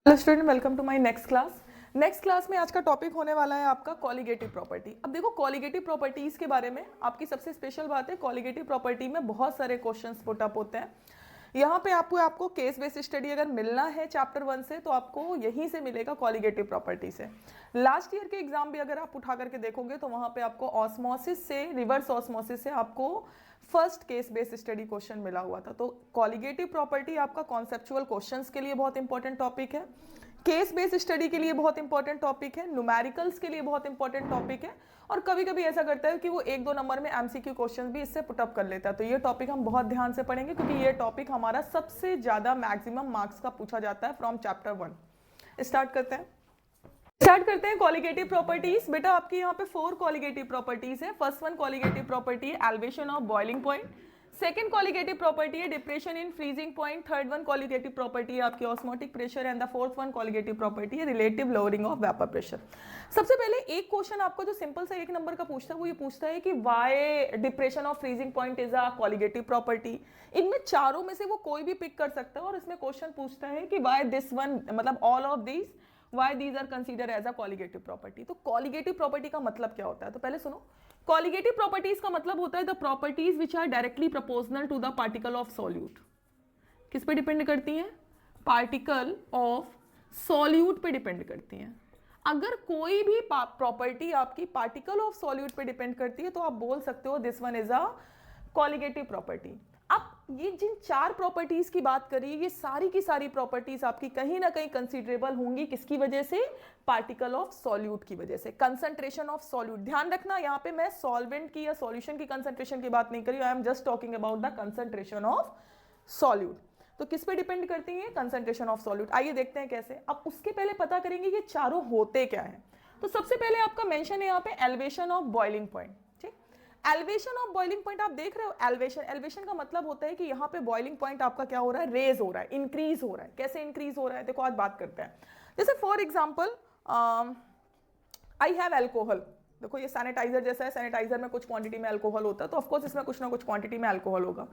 Hello student, welcome to my next class में आज का टॉपिक होने वाला है आपका कॉलिगेटिव प्रॉपर्टी। अब देखो, कॉलिगेटिव प्रॉपर्टीज के बारे में आपकी सबसे स्पेशल बात है, कॉलिगेटिव प्रॉपर्टी में बहुत सारे क्वेश्चंस पुट अप होते हैं। यहाँ पे आपको केस बेस्ड स्टडी अगर मिलना है चैप्टर 1 से तो आपको यहीं से मिलेगा, कॉलिगेटिव प्रॉपर्टी से। लास्ट ईयर के एग्जाम भी अगर आप उठा करके देखोगे तो वहां पे आपको ऑस्मोसिस से, रिवर्स ऑस्मोसिस से आपको first case based study question मिला हुआ था। तो कॉलिगेटिव प्रॉपर्टी आपका कॉन्सेप्चुअल क्वेश्चंस के लिए बहुत इंपॉर्टेंट टॉपिक है, केस बेस्ड स्टडी के लिए बहुत इंपॉर्टेंट टॉपिक है, न्यूमेरिकल्स के लिए बहुत इंपॉर्टेंट टॉपिक है, और कभी कभी ऐसा करता है कि वो 1-2 नंबर में एमसीक्यू क्वेश्चन भी इससे पुटअप कर लेता है। तो ये टॉपिक हम बहुत ध्यान से पढ़ेंगे क्योंकि ये टॉपिक हमारा सबसे ज्यादा मैक्सिमम मार्क्स का पूछा जाता है फ्रॉम चैप्टर 1। स्टार्ट करते हैं कॉलिगेटिव प्रॉपर्टीज। बेटा आपकी यहाँ पे 4 कॉलिगेटिव प्रॉपर्टीज है। फर्स्ट वन कॉलिगेटिव प्रॉपर्टी है elevation of boiling point, second colligative property है depression in freezing point, third one colligative property है आपकी osmotic pressure, and the fourth one colligative property है relative lowering of vapour pressure. सबसे पहले एक question आपको जो सिंपल सा 1 नंबर का पूछता है वो ये पूछता है कि why depression of freezing point is a colligative property. इनमें चारों में से वो कोई भी पिक कर सकता है और इसमें क्वेश्चन पूछता है कि व्हाई दिस वन, मतलब all of these, why these are considered as a colligative property। तो colligative property का मतलब क्या होता है, तो पहले सुनो। colligative properties का मतलब होता है the properties which are directly proportional to the particle of solute। किस पे डिपेंड करती हैं? पार्टिकल ऑफ सॉल्यूट पे डिपेंड करती हैं। अगर कोई भी प्रॉपर्टी आपकी पार्टिकल ऑफ सॉल्यूट पे डिपेंड करती है तो आप बोल सकते हो this one is a colligative property. अब ये जिन 4 प्रॉपर्टीज की बात करी, ये सारी की सारी प्रॉपर्टीज आपकी कहीं ना कहीं कंसीडरेबल होंगी। किसकी वजह से? पार्टिकल ऑफ सॉल्यूट की वजह से, कंसंट्रेशन ऑफ सॉल्यूट। ध्यान रखना, यहाँ पे मैं सॉल्वेंट की या सॉल्यूशन की कंसंट्रेशन की बात नहीं करी, I am just talking about the concentration of solute. तो किस पे डिपेंड करती है? Concentration of solute. आइए देखते हैं कैसे। अब उसके पहले पता करेंगे ये चारों होते क्या है। तो सबसे पहले आपका मेंशन है यहाँ पे elevation of boiling point. Elevation of boiling point आप देख रहे हो, एलिवेशन का मतलब होता है कि यहाँ पे बॉइलिंग पॉइंट आपका क्या हो रहा है? रेज हो रहा है, इंक्रीज हो रहा है। कैसे इंक्रीज हो रहा है देखो, आज बात करते हैं। जैसे for example I have alcohol. देखो ये सैनिटाइजर जैसा है, सैनिटाइजर में कुछ क्वांटिटी में अल्कोहल होता है, तो ऑफकोर्स इसमें कुछ ना कुछ क्वांटिटी में अल्कोहल होगा।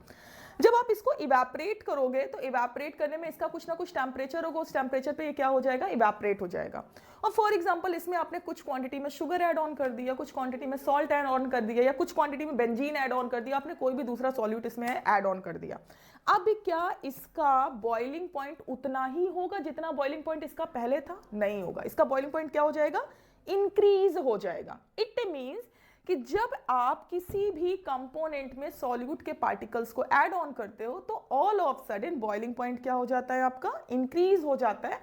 जब आप इसको इवेपोरेट करोगे तो इवेपोरेट करने में इसका कुछ ना कुछ टेम्परेचर होगा, उस टेम्परेचर पे ये क्या हो जाएगा? इवेपोरेट हो जाएगा। और फॉर एग्जांपल इसमें आपने कुछ क्वांटिटी में शुगर ऐड ऑन कर दिया, कुछ क्वांटिटी में सॉल्ट ऐड ऑन कर दिया, या कुछ क्वांटिटी में बेंजीन ऐड ऑन कर दिया, आपने कोई भी दूसरा सॉल्यूट इसमें ऐड ऑन कर दिया। अब क्या इसका बॉइलिंग पॉइंट उतना ही होगा जितना बॉइलिंग पॉइंट इसका पहले था? नहीं होगा। इसका बॉइलिंग पॉइंट क्या हो जाएगा? इंक्रीज हो जाएगा। इट मींस कि जब आप किसी भी कंपोनेंट में सॉल्यूट के पार्टिकल्स को ऐड ऑन करते हो तो all of sudden boiling point क्या हो जाता है? आपका इंक्रीज हो जाता है।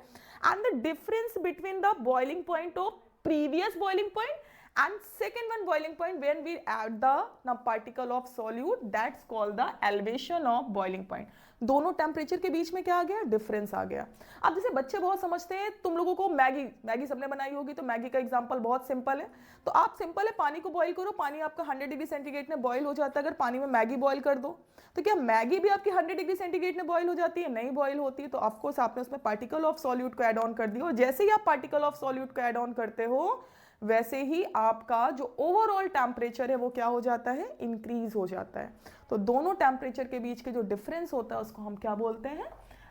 And the difference between the boiling point of previous boiling point and second one boiling point when we add the particle of solute, that's called the elevation of boiling point। दोनों temperature के बीच में क्या आ गया? Difference आ गया। अब जैसे बच्चे बहुत समझते हैं, तुम लोगों को मैगी सबने बनाई होगी, तो मैगी का एग्जांपल बहुत सिंपल है। तो आप सिंपल है, पानी को बॉईल करो, पानी आपका 100 डिग्री सेंटीग्रेड में बॉईल हो जाता है। अगर पानी में मैगी बॉईल कर दो तो क्या मैगी भी आपकी 100 डिग्री सेंटीग्रेड में बॉईल हो जाती है? नहीं बॉईल होती है। तो ऑफकोर्स आपने उसमें पार्टिकल ऑफ सॉल्यूट को ऐड ऑन कर दिया, और जैसे ही आप पार्टिकल ऑफ सॉल्यूट को ऐड ऑन करते हो वैसे ही आपका जो ओवरऑल टेम्परेचर है वो क्या हो जाता है? इंक्रीज हो जाता है। तो दोनों टेम्परेचर के बीच के जो डिफरेंस होता है उसको हम क्या बोलते हैं?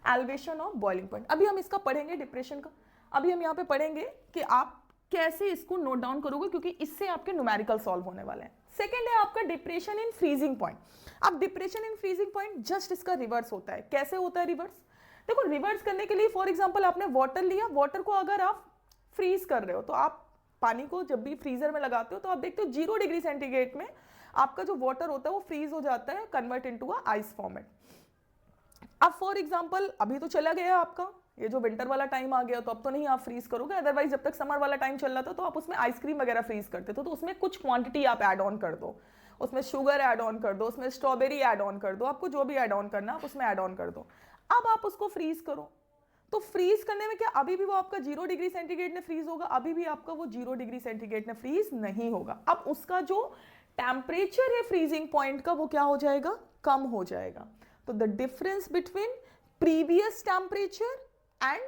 Elevation of boiling point. अभी हम इसका पढ़ेंगे, डिप्रेशन का। अभी हम यहाँ पे पढ़ेंगे कि आप कैसे इसको नोट डाउन करोगे, क्योंकि इससे आपके न्यूमेरिकल सॉल्व होने वाले हैं। सेकेंड है आपका डिप्रेशन इन फ्रीजिंग पॉइंट। अब depression in freezing point just इसका रिवर्स होता है। कैसे होता है रिवर्स? देखो, रिवर्स करने के लिए फॉर एग्जाम्पल आपने वाटर लिया, वाटर को अगर आप फ्रीज कर रहे हो तो आप पानी को जब भी फ्रीजर में लगाते हो तो आप देखते हो 0 डिग्री सेंटीग्रेड में आपका जो वाटर होता है वो फ्रीज हो जाता है, convert into a ice format. अब फॉर एग्जांपल अभी तो चला गया आपका ये जो विंटर वाला टाइम आ गया, तो अब तो नहीं आप फ्रीज करोगे। अदरवाइज जब तक समर वाला टाइम चल रहा था तो आप उसमें आइसक्रीम वगैरह फ्रीज करते थे, तो उसमें कुछ क्वांटिटी आप ऐड ऑन कर दो, उसमें शुगर ऐड ऑन कर दो, उसमें स्ट्रॉबेरी ऐड ऑन कर दो, आपको जो भी ऐड ऑन करना आप उसमें ऐड ऑन कर दो। अब आप उसको फ्रीज करो, तो फ्रीज करने में क्या अभी भी वो आपका 0 डिग्री सेंटीग्रेड में फ्रीज होगा? अभी भी आपका वो 0 डिग्री सेंटीग्रेड में फ्रीज नहीं होगा। अब उसका जो टेम्परेचर है फ्रीजिंग पॉइंट का वो क्या हो जाएगा? कम हो जाएगा। तो the difference between previous temperature and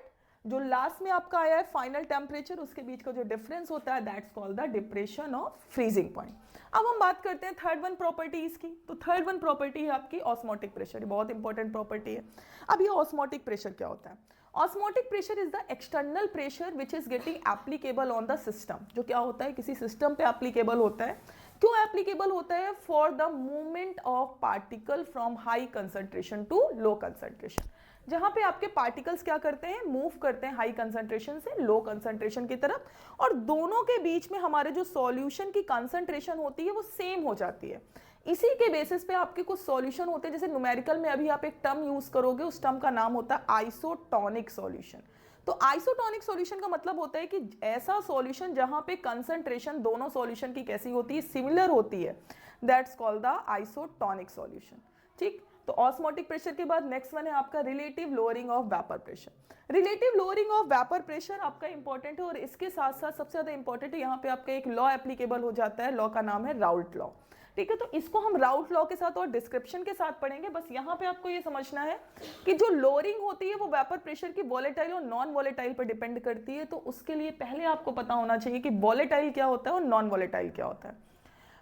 जो लास्ट में आपका आया है फाइनल टेम्परेचर, उसके बीच का जो डिफरेंस होता है that's called the depression of freezing point. अब हम बात करते हैं थर्ड वन प्रॉपर्टीज की। तो थर्ड वन प्रॉपर्टी है आपकी ऑस्मोटिक प्रेशर। बहुत इंपॉर्टेंट प्रॉपर्टी है। अब ये ऑस्मोटिक प्रेशर क्या होता है? Osmotic pressure is the external pressure which is getting applicable on the system, जो क्या होता है किसी सिस्टम पे एप्लीकेबल होता है। क्यों एप्लीकेबल होता है? For the movement of particle from high concentration to low concentration, जहां पे आपके पार्टिकल्स क्या करते हैं, मूव करते हैं हाई कंसंट्रेशन से लो कंसंट्रेशन की तरफ, और दोनों के बीच में हमारे जो सॉल्यूशन की कंसंट्रेशन होती है वो सेम हो जाती है। इसी के बेसिस पे आपके कुछ सॉल्यूशन होते हैं, जैसे न्यूमेरिकल में अभी आप एक टर्म यूज करोगे, उस टर्म का नाम होता है आइसोटोनिक सॉल्यूशन। तो आइसोटोनिक सॉल्यूशन का मतलब होता है कि ऐसा सॉल्यूशन जहां पे कंसंट्रेशन दोनों सॉल्यूशन की कैसी होती है, सिमिलर होती है, that's called the isotonic solution. ठीक, तो ऑस्मोटिक प्रेशर के बाद नेक्स्ट वन है आपका relative lowering of vapour pressure. Relative lowering of vapour pressure आपका इंपॉर्टेंट है, और इसके साथ साथ सबसे ज्यादा इंपॉर्टेंट है यहाँ पे आपका एक लॉ एप्लीकेबल हो जाता है, लॉ का नाम है राउल्ट लॉ। ठीक है, तो इसको हम राउल्ट लॉ के साथ और डिस्क्रिप्शन के साथ पढ़ेंगे। बस यहाँ पे आपको ये समझना है कि जो लोअरिंग होती है वो वेपर प्रेशर की वॉलेटाइल और नॉन वॉलेटाइल पर डिपेंड करती है। तो उसके लिए पहले आपको पता होना चाहिए कि वॉलेटाइल क्या होता है और नॉन वॉलेटाइल क्या होता है।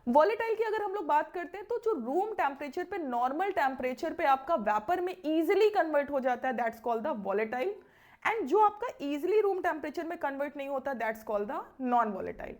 वॉलेटाइल की अगर हम लोग बात करते हैं तो जो रूम टेम्परेचर पे, नॉर्मल टेम्परेचर पे आपका वेपर में इजीली कन्वर्ट हो जाता है, that's called the volatile. And जो आपका इजीली रूम टेम्परेचर में कन्वर्ट नहीं होता, that's called the non volatile.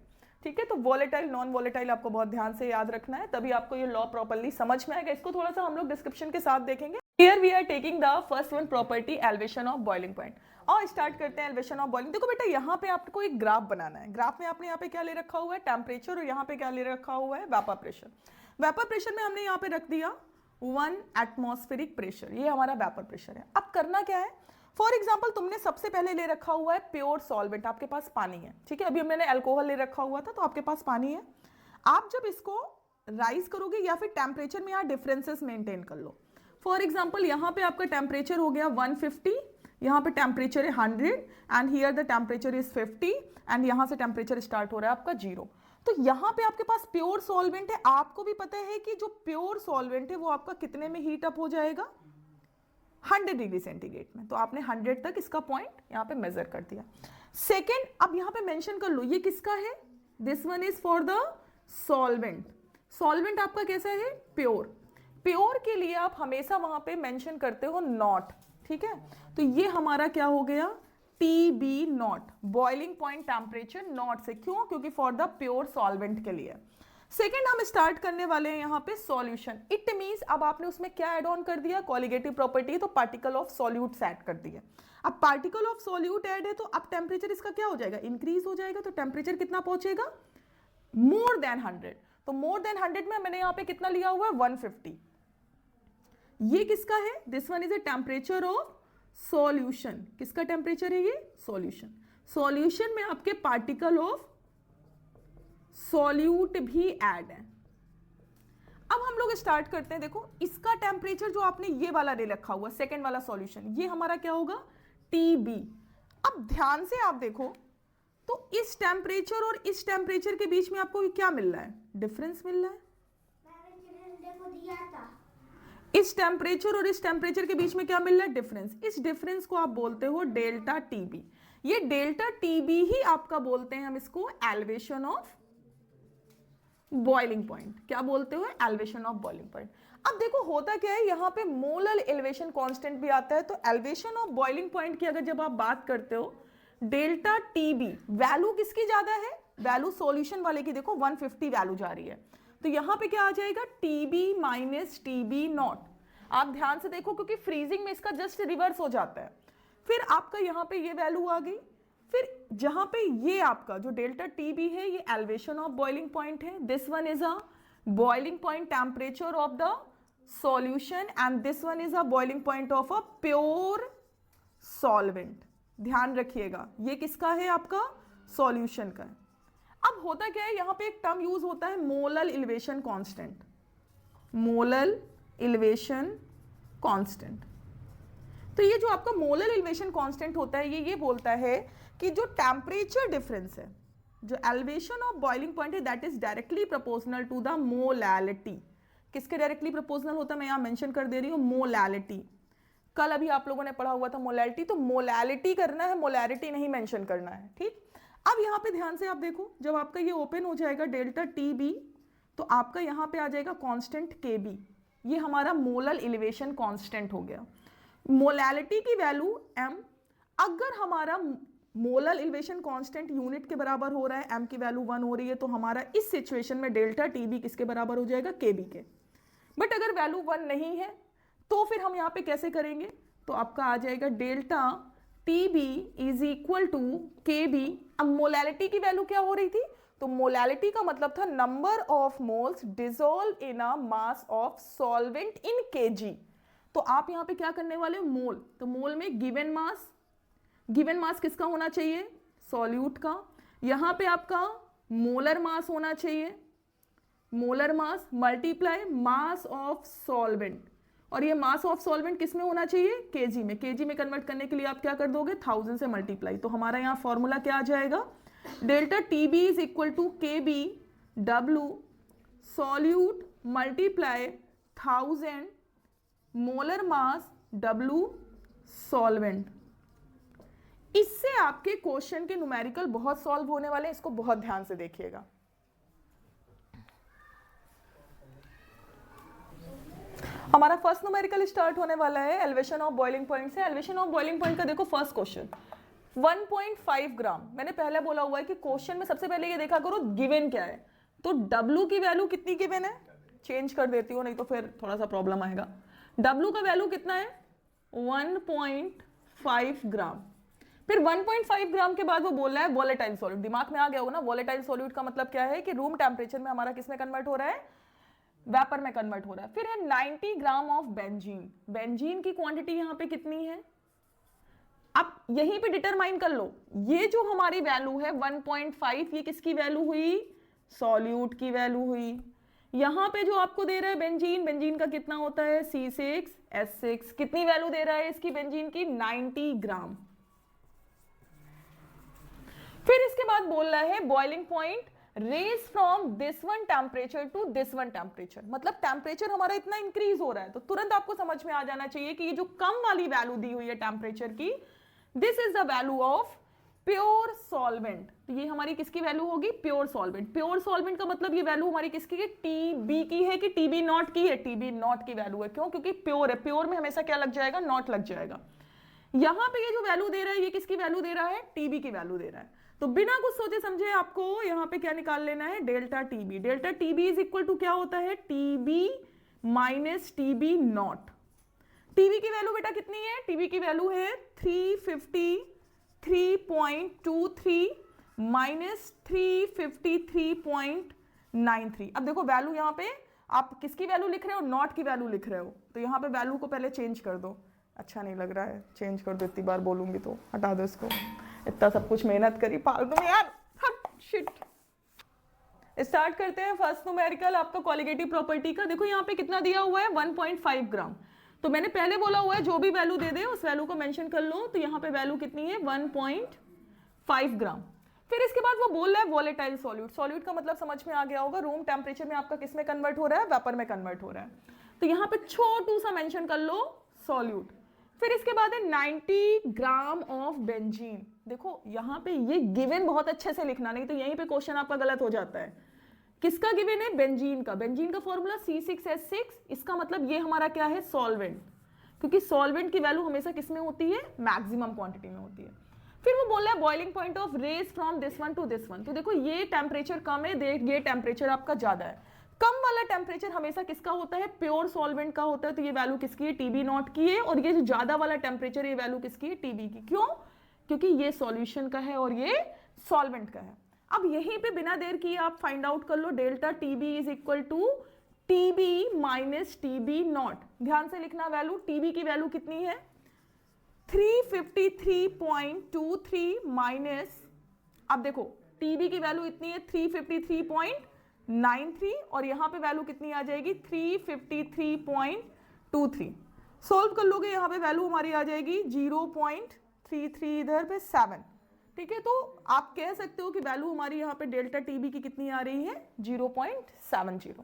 ठीक है, तो वॉलेटाइल नॉन वॉलेटाइल आपको बहुत ध्यान से याद रखना है, तभी आपको ये लॉ प्रॉपर्ली समझ में आएगा। इसको थोड़ा सा हम लोग डिस्क्रिप्शन के साथ देखेंगे। Here we are taking the first one property, elevation of boiling point. और स्टार्ट करते हैं एलिवेशन ऑफ बॉइलिंग। देखो बेटा, यहाँ पे आपको एक ग्राफ बनाना है। ग्राफ में आपने यहाँ पे क्या ले रखा हुआ है, टेम्परेचर, और यहाँ पे क्या ले रखा हुआ है, वेपर प्रेशर। वेपर प्रेशर में हमने यहाँ पे रख दिया 1 एटमॉस्फेरिक प्रेशर, ये हमारा वेपर प्रेशर है। अब करना क्या है, फॉर एग्जाम्पल तुमने सबसे पहले ले रखा हुआ है प्योर सॉल्वेंट, आपके पास पानी है। ठीक है, अभी मैंने अल्कोहल ले रखा हुआ था, तो आपके पास पानी है। आप जब इसको राइज करोगे या फिर टेम्परेचर में यहाँ डिफरेंसेस मेंटेन कर लो। फॉर एग्जाम्पल यहाँ पे आपका टेम्परेचर हो गया 150, यहाँ पे टेम्परेचर है 100, and here the temperature is 50, and यहाँ से टेम्परेचर स्टार्ट हो रहा है आपका 0। तो यहाँ पे आपके पास प्योर सॉल्वेंट है। आपको भी पता है कि जो प्योर सॉल्वेंट है वो आपका कितने में हीट अप हो जाएगा, 100 डिग्री सेंटीग्रेड में। तो आपने 100 तक इसका पॉइंट यहाँ पे मेजर कर दिया। सेकेंड, अब यहाँ पे मेंशन कर लो ये किसका है, this one is for the solvent. Solvent आपका कैसा है, प्योर। प्योर के लिए आप हमेशा वहां पे मेंशन करते हो नॉट। ठीक है, तो ये हमारा क्या हो गया, TB not, boiling point temperature not से। क्यों, क्योंकि फॉर द प्योर सॉल्वेंट के लिए। सेकेंड हम स्टार्ट करने वाले हैं यहाँ पे सॉल्यूशन। इट मींस अब आपने उसमें क्या ऐड ऑन कर दिया, कॉलिगेटिव प्रॉपर्टी, तो पार्टिकल ऑफ सॉल्यूट्स ऐड कर दिया। अब पार्टिकल ऑफ सॉल्यूट ऐड है तो अब टेम्परेचर इसका क्या हो जाएगा, इंक्रीज हो जाएगा। तो टेम्परेचर कितना पहुंचेगा, मोर देन 100। तो मोर देन 100 में मैंने यहाँ पे कितना लिया हुआ है, 150। ये किसका है, this one is a temperature of solution. किसका टेम्परेचर है ये, सॉल्यूशन। सॉल्यूशन में आपके पार्टिकल ऑफ सॉल्यूट भी ऐड है। अब हम लोग स्टार्ट करते हैं। देखो इसका टेम्परेचर जो आपने ये वाला ले रखा हुआ, सेकेंड वाला सॉल्यूशन, ये हमारा क्या होगा, TB। अब ध्यान से आप देखो तो इस टेम्परेचर और इस टेम्परेचर के बीच में आपको क्या मिल रहा है, डिफरेंस मिल रहा है। इस टेम्परेचर और इस टेम्परेचर के बीच में क्या मिल रहा है, डिफरेंस। इस डिफरेंस को आप बोलते हो डेल्टा TB। ये डेल्टा TB ही आपका बोलते हैं हम इसको एलिवेशन ऑफ बॉइलिंग पॉइंट। क्या बोलते हो, एलिवेशन ऑफ बॉइलिंग पॉइंट। अब देखो होता क्या है, यहाँ पे मोलर एलिवेशन कांस्टेंट भी आता है। तो एलिवेशन ऑफ बॉइलिंग पॉइंट की अगर जब आप बात करते हो, डेल्टा TB वैल्यू किसकी ज्यादा है, वैल्यू सॉल्यूशन वाले की। देखो 150 वैल्यू जा रही है, तो यहाँ पे क्या आ जाएगा, TB माइनस TB नॉट। आप ध्यान से देखो क्योंकि फ्रीजिंग में इसका जस्ट रिवर्स हो जाता है। फिर आपका यहाँ पे ये वैल्यू आ गई। फिर जहां पे ये आपका जो डेल्टा TB है ये एलिवेशन ऑफ बॉइलिंग पॉइंट है। This one is a boiling point temperature of the solution, and this one is a boiling point of a pure solvent. ध्यान रखिएगा ये किसका है, आपका सॉल्यूशन का है। अब होता क्या है, यहाँ पे एक टर्म यूज होता है molar elevation constant. Molar elevation constant, तो ये जो आपका मोलर एलिवेशन कांस्टेंट होता है ये बोलता है कि जो टेम्परेचर डिफरेंस है, जो एलिवेशन ऑफ बॉइलिंग पॉइंट है, that is directly proportional to the molality. किसके डायरेक्टली प्रोपोर्शनल होता है, मैं यहां मेंशन कर दे रही हूं, मोलैलिटी। कल अभी आप लोगों ने पढ़ा हुआ था मोलैलिटी, तो मोलैलिटी करना है, मोलैरिटी नहीं मेंशन करना है। ठीक, अब यहाँ पे ध्यान से आप देखो, जब आपका ये ओपन हो जाएगा डेल्टा TB, तो आपका यहाँ पे आ जाएगा कांस्टेंट KB। ये हमारा मोलर एलिवेशन कांस्टेंट हो गया। मोलैलिटी की वैल्यू m। अगर हमारा मोलर एलिवेशन कांस्टेंट यूनिट के बराबर हो रहा है, m की वैल्यू 1 हो रही है, तो हमारा इस सिचुएशन में डेल्टा टीबी किसके बराबर हो जाएगा, केबी के। बट अगर वैल्यू 1 नहीं है तो फिर हम यहां पे कैसे करेंगे, तो आपका आ जाएगा delta TB is equal to KB. अब मोलैलिटी की वैल्यू क्या हो रही थी, तो मोलैलिटी का मतलब था number of moles dissolve in a mass of solvent in KG. तो आप यहां पे क्या करने वाले हो, मोल, तो मोल में गिवन मास किसका होना चाहिए, सॉल्यूट का। यहां पे आपका मोलर मास होना चाहिए, molar mass multiply mass of solvent, और ये मास ऑफ सॉल्वेंट किस में होना चाहिए, केजी में। केजी में कन्वर्ट करने के लिए आप क्या कर दोगे, 1000 से मल्टीप्लाई। तो हमारा यहां फॉर्मूला क्या आ जाएगा, delta TB is equal to KB W solute multiply 1000 molar mass W solvent. इससे आपके क्वेश्चन के न्यूमेरिकल बहुत सॉल्व होने वाले हैं, इसको बहुत ध्यान से देखिएगा। हमारा फर्स्ट न्यूमेरिकल स्टार्ट होने वाला है एलिवेशन ऑफ बॉइलिंग पॉइंट से। एलिवेशन ऑफ बॉइलिंग पॉइंट का देखो फर्स्ट क्वेश्चन 1.5 ग्राम। मैंने पहले बोला हुआ है कि क्वेश्चन में सबसे पहले ये देखा करो गिवन क्या है, तो W की वैल्यू कितनी गिवन है, चेंज कर देती हूँ नहीं तो फिर थोड़ा सा प्रॉब्लम आएगा। W का वैल्यू कितना है, 1.5 ग्राम। फिर 1.5 ग्राम के बाद वो बोल रहा है वॉलेटाइल सॉल्यूट। दिमाग में आ गया होगा ना, वॉलेटाइल सॉल्यूट का मतलब क्या है कि रूम टेम्परेचर में हमारा किस में कन्वर्ट हो रहा है, वेपर में कन्वर्ट हो रहा है। फिर है 90 ग्राम ऑफ बेंजीन। बेंजीन की क्वांटिटी यहां पे कितनी है, आप यहीं पे डिटरमाइन कर लो। ये जो हमारी वैल्यू है 1.5, ये किसकी वैल्यू हुई, सॉल्यूट की वैल्यू हुई। यहां पे जो आपको दे रहा है बेंजीन, बेंजीन का कितना होता है C6H6, कितनी वैल्यू दे रहा है इसकी बेंजीन की, 90 ग्राम। फिर इसके बाद बोल रहा है boiling point raise from this one temperature to this one temperature, मतलब टेम्परेचर हमारा इतना इंक्रीज हो रहा है, तो तुरंत आपको समझ में आ जाना चाहिए कि ये जो कम वाली वैल्यू दी हुई है टेम्परेचर की, this is the value of pure solvent. तो ये हमारी किसकी वैल्यू होगी, प्योर सॉल्वेंट। प्योर सॉल्वेंट का मतलब ये वैल्यू हमारी किसकी है, टीबी की है कि टीबी नॉट की है, टीबी नॉट की वैल्यू है। क्यों, क्योंकि प्योर है, प्योर में हमेशा क्या लग जाएगा, नॉट लग जाएगा। यहां पे ये जो वैल्यू दे रहा है ये किसकी वैल्यू दे रहा है, टीबी की वैल्यू दे रहा है। तो बिना कुछ सोचे समझे आपको यहां पे क्या निकाल लेना है, delta TB. Delta TB is equal to क्या होता है, टीबी माइनस टीबी नॉट। टीबी की वैल्यू बेटा कितनी है, टीबी की वैल्यू है 353.23 माइनस 353.93। अब देखो वैल्यू यहां पे आप किसकी वैल्यू लिख रहे हो, नॉट की वैल्यू लिख रहे हो, तो यहां पे वैल्यू को पहले चेंज कर दो। अच्छा नहीं लग रहा है, चेंज कर दो, इतनी बार बोलूंगी तो हटा दो इसको, इतना सब कुछ मेहनत करी फालतू में यार, शिट। स्टार्ट करते हैं फर्स्ट न्यूमेरिकल आपका कॉलिगेटिव प्रॉपर्टी का। देखो यहाँ पे कितना दिया हुआ है, 1.5 ग्राम। तो मैंने पहले बोला हुआ है जो भी वैल्यू दे दे उस वैल्यू को मेंशन कर लो। तो यहाँ पे वैल्यू कितनी है, 1.5 ग्राम। फिर इसके बाद वो बोल रहा है वॉलेटाइल सॉल्यूट। सॉल्यूट का मतलब समझ में आ गया होगा, रूम टेम्परेचर में आपका किस में कन्वर्ट हो रहा है, वेपर में कन्वर्ट हो रहा है। तो यहाँ पे छोटू सा मेंशन कर लो सॉल्यूट। फिर इसके बाद है 90 ग्राम ऑफ बेंजीन। देखो यहाँ पे ये गिवन बहुत अच्छे से लिखना, नहीं तो यहीं पे क्वेश्चन आपका गलत हो जाता है। किसका गिवन है, बेंजीन का। बेंजीन का फॉर्मूला C6H6। इसका मतलब ये हमारा क्या है, सॉल्वेंट, क्योंकि सॉल्वेंट की वैल्यू हमेशा किस में होती है, मैक्सिमम क्वांटिटी में होती है। फिर वो बोल रहा है boiling point of raise from this one to this one. तो देखो ये टेम्परेचर कम है, ये टेम्परेचर आपका ज्यादा है। कम वाला टेम्परेचर हमेशा किसका होता है, प्योर सॉल्वेंट का होता है। तो ये वैल्यू किसकी है, टीबी नॉट की है। और ये जो ज्यादा वाला टेम्परेचर ये वैल्यू किसकी है, टीबी की। क्यों, क्योंकि ये सॉल्यूशन का है और ये सॉल्वेंट का है। अब यहीं पे बिना देर किए आप फाइंड आउट कर लो, delta TB is equal to TB minus TB not. ध्यान से लिखना वैल्यू, टीबी की वैल्यू कितनी है, 353.23 माइनस, अब देखो टीबी की वैल्यू इतनी है 353.93 और यहां पे वैल्यू कितनी आ जाएगी, 353.23। सोल्व कर लोगे यहां पे वैल्यू हमारी आ जाएगी 0.33, इधर पे 7। ठीक है, तो आप कह सकते हो कि वैल्यू हमारी यहाँ पे डेल्टा टीबी की कितनी आ रही है, 0.70।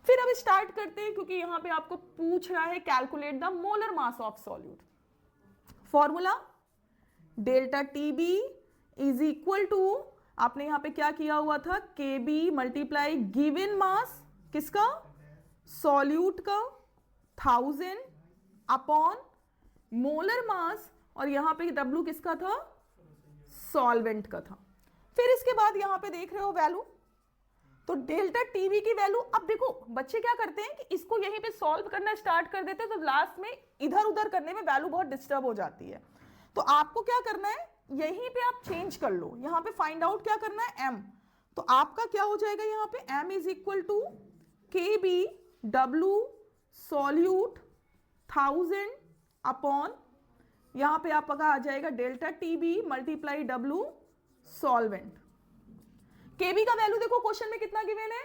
फिर अब स्टार्ट करते हैं, क्योंकि यहाँ पे आपको पूछ रहा है calculate the molar mass of solute. Formula delta TB is equal to, आपने यहां पे क्या किया हुआ था, केबी मल्टीप्लाई गिवन मास किसका, सॉल्यूट का, 1000 अपॉन मोलर मास, और यहाँ पे W किसका था, सॉल्वेंट का था। फिर इसके बाद यहाँ पे देख रहे हो वैल्यू, तो डेल्टा टीबी की वैल्यू, अब देखो बच्चे क्या करते हैं कि इसको यहीं पे सॉल्व करना स्टार्ट कर देते हैं, तो लास्ट में इधर उधर करने में वैल्यू बहुत डिस्टर्ब हो जाती है। तो आपको क्या करना है, यहीं पे आप चेंज कर लो, यहाँ पे फाइंड आउट क्या करना है, m। तो आपका क्या हो जाएगा यहाँ पे, m is equal to K B W solute 1000 upon, यहाँ पे आपका आ जाएगा delta TB multiply W solvent. KB का वैल्यू देखो क्वेश्चन में कितना गिवन है,